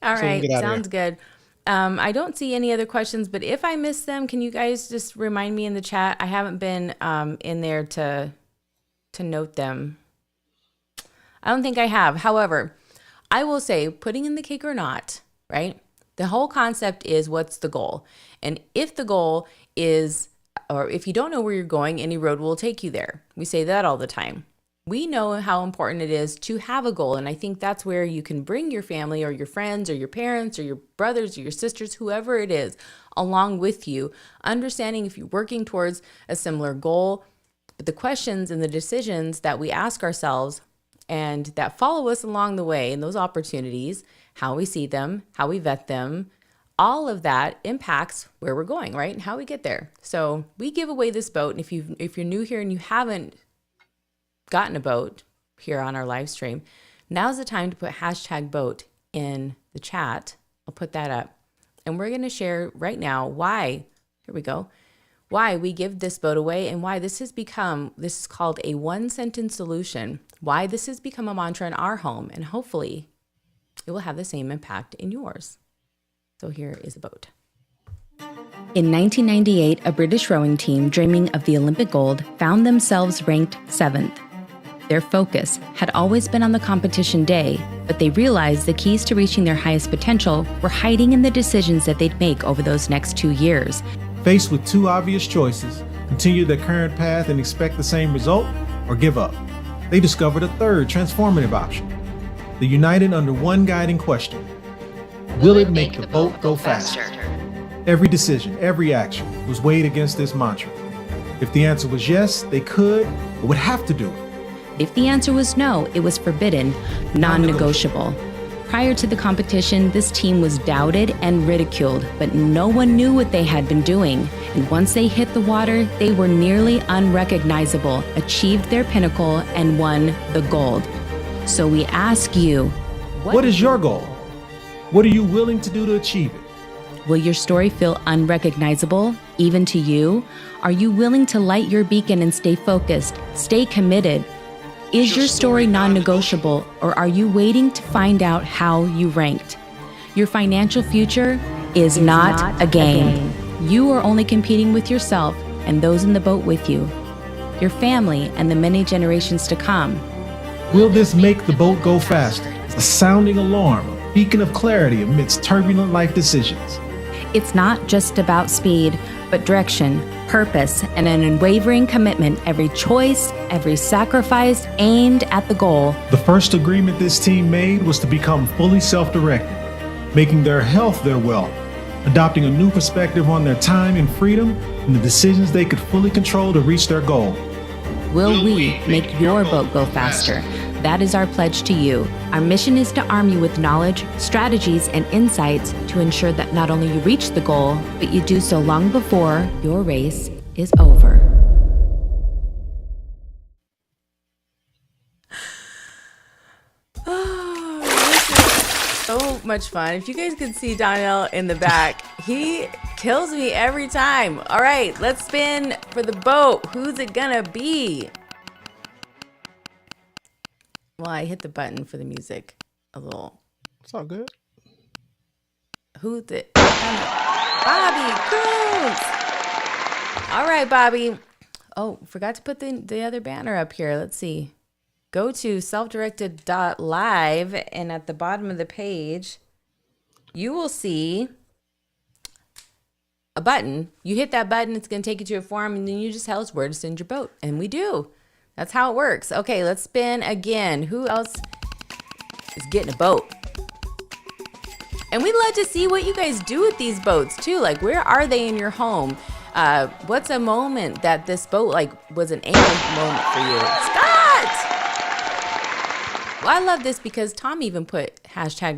All right, sounds good. I don't see any other questions, but if I miss them, can you guys just remind me in the chat? I haven't been in there to note them. I don't think I have. However, I will say, putting in the cake or not, right? The whole concept is, what's the goal? And if the goal is, or if you don't know where you're going, any road will take you there. We say that all the time. We know how important it is to have a goal. And I think that's where you can bring your family or your friends or your parents or your brothers or your sisters, whoever it is, along with you, understanding if you're working towards a similar goal. But the questions and the decisions that we ask ourselves and that follow us along the way, and those opportunities, how we see them, how we vet them, all of that impacts where we're going, right? And how we get there. So we give away this boat. And if you're new here and you haven't gotten a boat here on our live stream, now's the time to put #boat in the chat. I'll put that up. And we're going to share right now why we give this boat away and why this is called a 1-sentence solution, why this has become a mantra in our home, and hopefully it will have the same impact in yours. So here is the boat. In 1998, a British rowing team dreaming of the Olympic gold found themselves ranked 7th. Their focus had always been on the competition day, but they realized the keys to reaching their highest potential were hiding in the decisions that they'd make over those next 2 years. Faced with 2 obvious choices, continue their current path and expect the same result, or give up, they discovered a third transformative option. They united under one guiding question: will it make the boat go faster? Every decision, every action was weighed against this mantra. If the answer was yes, they could, but would have to do it. If the answer was no, it was forbidden, non-negotiable. Prior to the competition, this team was doubted and ridiculed, but no one knew what they had been doing. And once they hit the water, they were nearly unrecognizable, achieved their pinnacle, and won the gold. So we ask you, What is your goal? What are you willing to do to achieve it? will your story feel unrecognizable, even to you? Are you willing to light your beacon and stay focused, stay committed? Is your story non-negotiable, or are you waiting to find out how you ranked? Your financial future is not a game. You are only competing with yourself and those in the boat with you, your family and the many generations to come. Will this make the boat go faster? A sounding alarm, a beacon of clarity amidst turbulent life decisions. It's not just about speed, but direction, purpose, and an unwavering commitment. Every choice, every sacrifice aimed at the goal. The first agreement this team made was to become fully self-directed, making their health their wealth, adopting a new perspective on their time and freedom, and the decisions they could fully control to reach their goal. Will we make your boat go faster? That is our pledge to you. Our mission is to arm you with knowledge, strategies, and insights to ensure that not only you reach the goal, but you do so long before your race is over. So much fun. If you guys could see Donnell in the back, he kills me every time. All right, let's spin for the boat. Who's it gonna be? Well, I hit the button for the music a little. It's all good. Who's it? Bobby Coons. All right, Bobby. Oh, forgot to put the other banner up here. Let's see. Go to selfdirected.live, and at the bottom of the page, you will see a button. You hit that button, it's going to take you to a form, and then you just tell us where to send your boat. And we do. That's how it works. Okay, let's spin again. Who else is getting a boat? And we'd love to see what you guys do with these boats too. Like, where are they in your home? What's a moment that this boat was an anchor moment for you? Scott! Well, I love this because Tom even put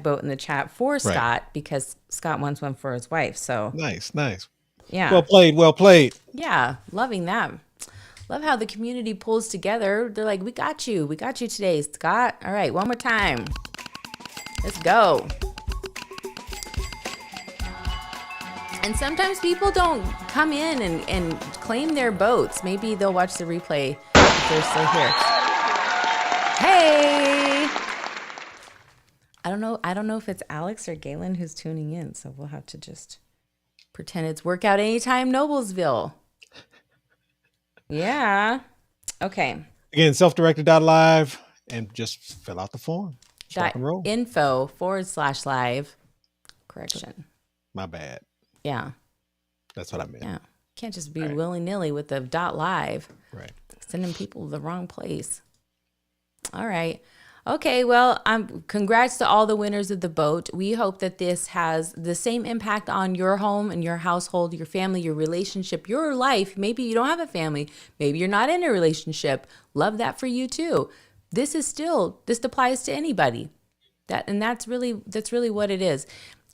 #boat in the chat for Scott because Scott wants one for his wife. So Nice. yeah. Well played. Yeah, loving that. Love how the community pulls together. They're like, we got you today, Scott. All right, one more time. Let's go. And sometimes people don't come in and claim their boats. Maybe they'll watch the replay if they're still here. Hey! I don't know if it's Alex or Galen who's tuning in, so we'll have to just pretend it's Workout Anytime Noblesville. Yeah. Okay. Again, selfdirected.live and just fill out the form. Rock and roll. .info/live. Correction. My bad. Yeah. That's what I meant. Yeah. Can't just be willy-nilly with the .live. Right. Sending people to the wrong place. All right. Okay, well, congrats to all the winners of the boat. We hope that this has the same impact on your home and your household, your family, your relationship, your life. Maybe you don't have a family. Maybe you're not in a relationship. Love that for you too. This applies to anybody. That's really what it is.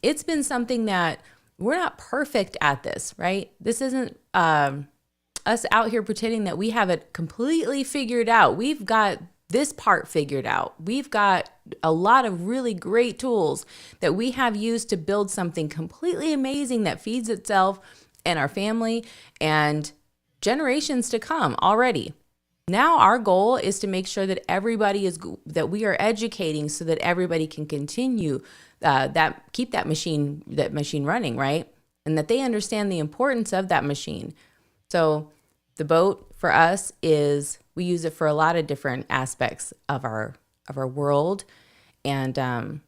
It's been something that we're not perfect at this, right? This isn't us out here pretending that we have it completely figured out. We've got this part figured out. We've got a lot of really great tools that we have used to build something completely amazing that feeds itself and our family and generations to come already. Now our goal is to make sure that that we are educating so that everybody can continue keep that machine running, right? And that they understand the importance of that machine. So the boat for us we use it for a lot of different aspects of our world, and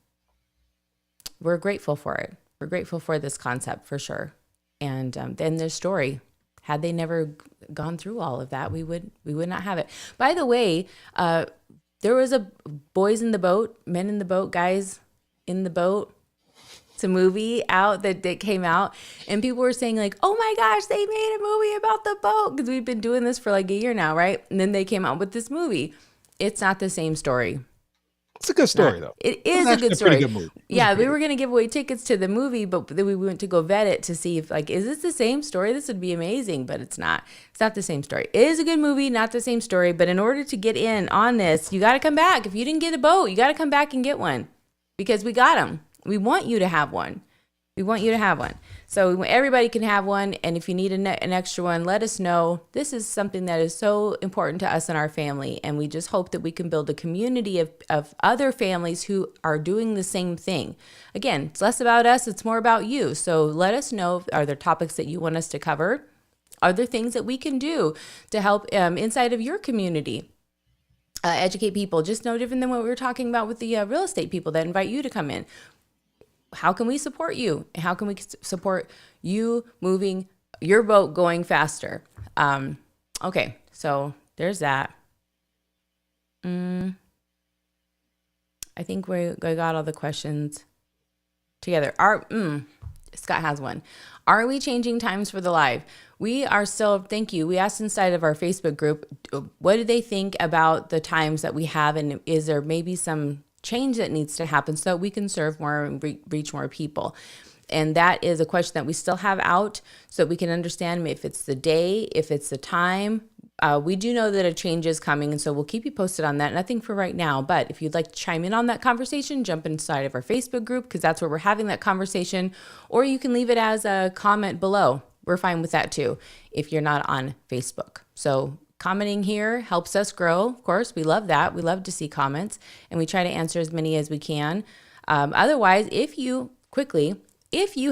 we're grateful for it. We're grateful for this concept for sure. And then their story. Had they never gone through all of that, we would not have it. By the way, there was a Boys in the Boat, Men in the Boat, Guys in the Boat. It's a movie out that came out, and people were saying like, oh my gosh, they made a movie about the boat, because we've been doing this for like a year now, right? And then they came out with this movie. It's not the same story. It's a good story, though. It It's is a actually good story. pretty good movie. Yeah, we were going to give away tickets to the movie, but then we went to go vet it to see if, like, is this the same story? This would be amazing, but it's not. It's not the same story. It is a good movie, not the same story, but in order to get in on this, you got to come back. If you didn't get a boat, you got to come back and get one because we got them. We want you to have one. We want you to have one. So everybody can have one. And if you need an extra one, let us know. This is something that is so important to us and our family. And we just hope that we can build a community of other families who are doing the same thing. Again, it's less about us. It's more about you. So let us know, are there topics that you want us to cover? Are there things that we can do to help inside of your community? Educate people, just no different than what we were talking about with the real estate people that invite you to come in. How can we support you? How can we support you moving your boat going faster? Okay, so there's that. I think we got all the questions together. Scott has one. Are we changing times for the live? We are still, thank you. We asked inside of our Facebook group, what do they think about the times that we have? And is there maybe some change that needs to happen so that we can serve more and reach more people? And that is a question that we still have out so that we can understand if it's the day, if it's the time. We do know that a change is coming, and so we'll keep you posted on that. Nothing for right now, but if you'd like to chime in on that conversation, jump inside of our Facebook group because that's where we're having that conversation, or you can leave it as a comment below. We're fine with that too if you're not on Facebook. So commenting here helps us grow. Of course, we love that. We love to see comments, and we try to answer as many as we can. Otherwise, if you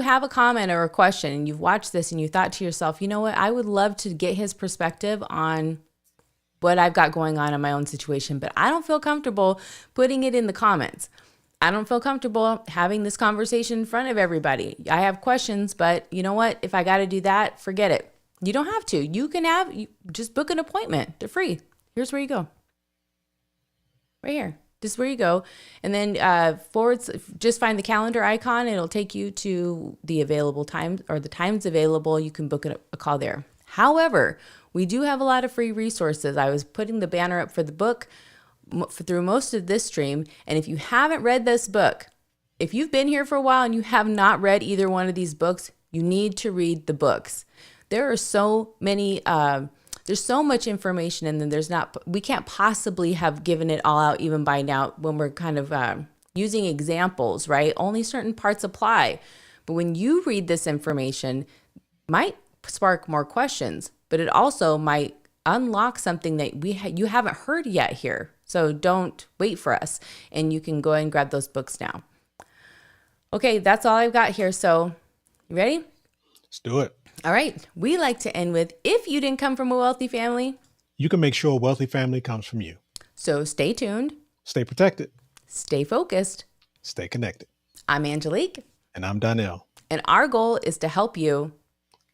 have a comment or a question and you've watched this and you thought to yourself, you know what, I would love to get his perspective on what I've got going on in my own situation, but I don't feel comfortable putting it in the comments. I don't feel comfortable having this conversation in front of everybody. I have questions, but you know what? If I got to do that, forget it. You don't have to. You just book an appointment. They're free. Here's where you go. Right here. This is where you go. And then just find the calendar icon. It'll take you to the available times or the times available. You can book a call there. However, we do have a lot of free resources. I was putting the banner up for the book through most of this stream. And if you haven't read this book, if you've been here for a while and you have not read either one of these books, you need to read the books. There are so many, there's so much information and then we can't possibly have given it all out even by now when we're kind of using examples, right? Only certain parts apply. But when you read this information, might spark more questions, but it also might unlock something that you haven't heard yet here. So don't wait for us, and you can go ahead and grab those books now. Okay, that's all I've got here. So you ready? Let's do it. All right. We like to end with, if you didn't come from a wealthy family, You can make sure a wealthy family comes from you. So stay tuned, Stay protected. stay focused. Stay connected. I'm Angelique, And I'm Donnell. and our goal is to help you.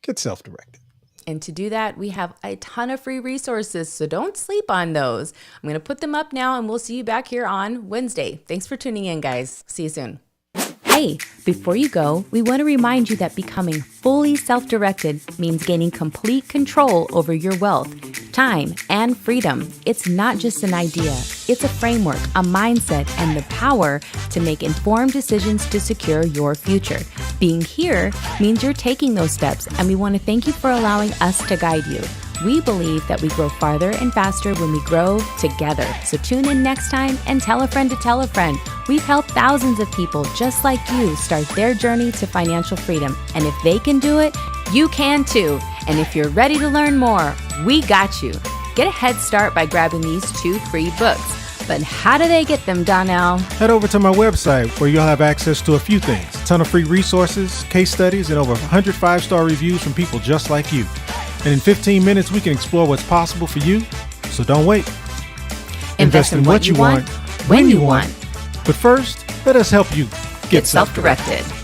Get self-directed. And to do that, we have a ton of free resources, so don't sleep on those. I'm going to put them up now, and we'll see you back here on Wednesday. Thanks for tuning in, guys. See you soon. Hey, before you go, we want to remind you that becoming fully self-directed means gaining complete control over your wealth, time, and freedom. It's not just an idea. It's a framework, a mindset, and the power to make informed decisions to secure your future. Being here means you're taking those steps, and we want to thank you for allowing us to guide you. We believe that we grow farther and faster when we grow together. So tune in next time and tell a friend to tell a friend. We've helped thousands of people just like you start their journey to financial freedom. And if they can do it, you can too. And if you're ready to learn more, we got you. Get a head start by grabbing these 2 free books. But how do they get them, Donnell? Head over to my website where you'll have access to a few things. A ton of free resources, case studies, and over 100 5-star reviews from people just like you. And in 15 minutes, we can explore what's possible for you. So don't wait. Invest in what you want, when you want. But first, let us help you get self-directed. Self-directed.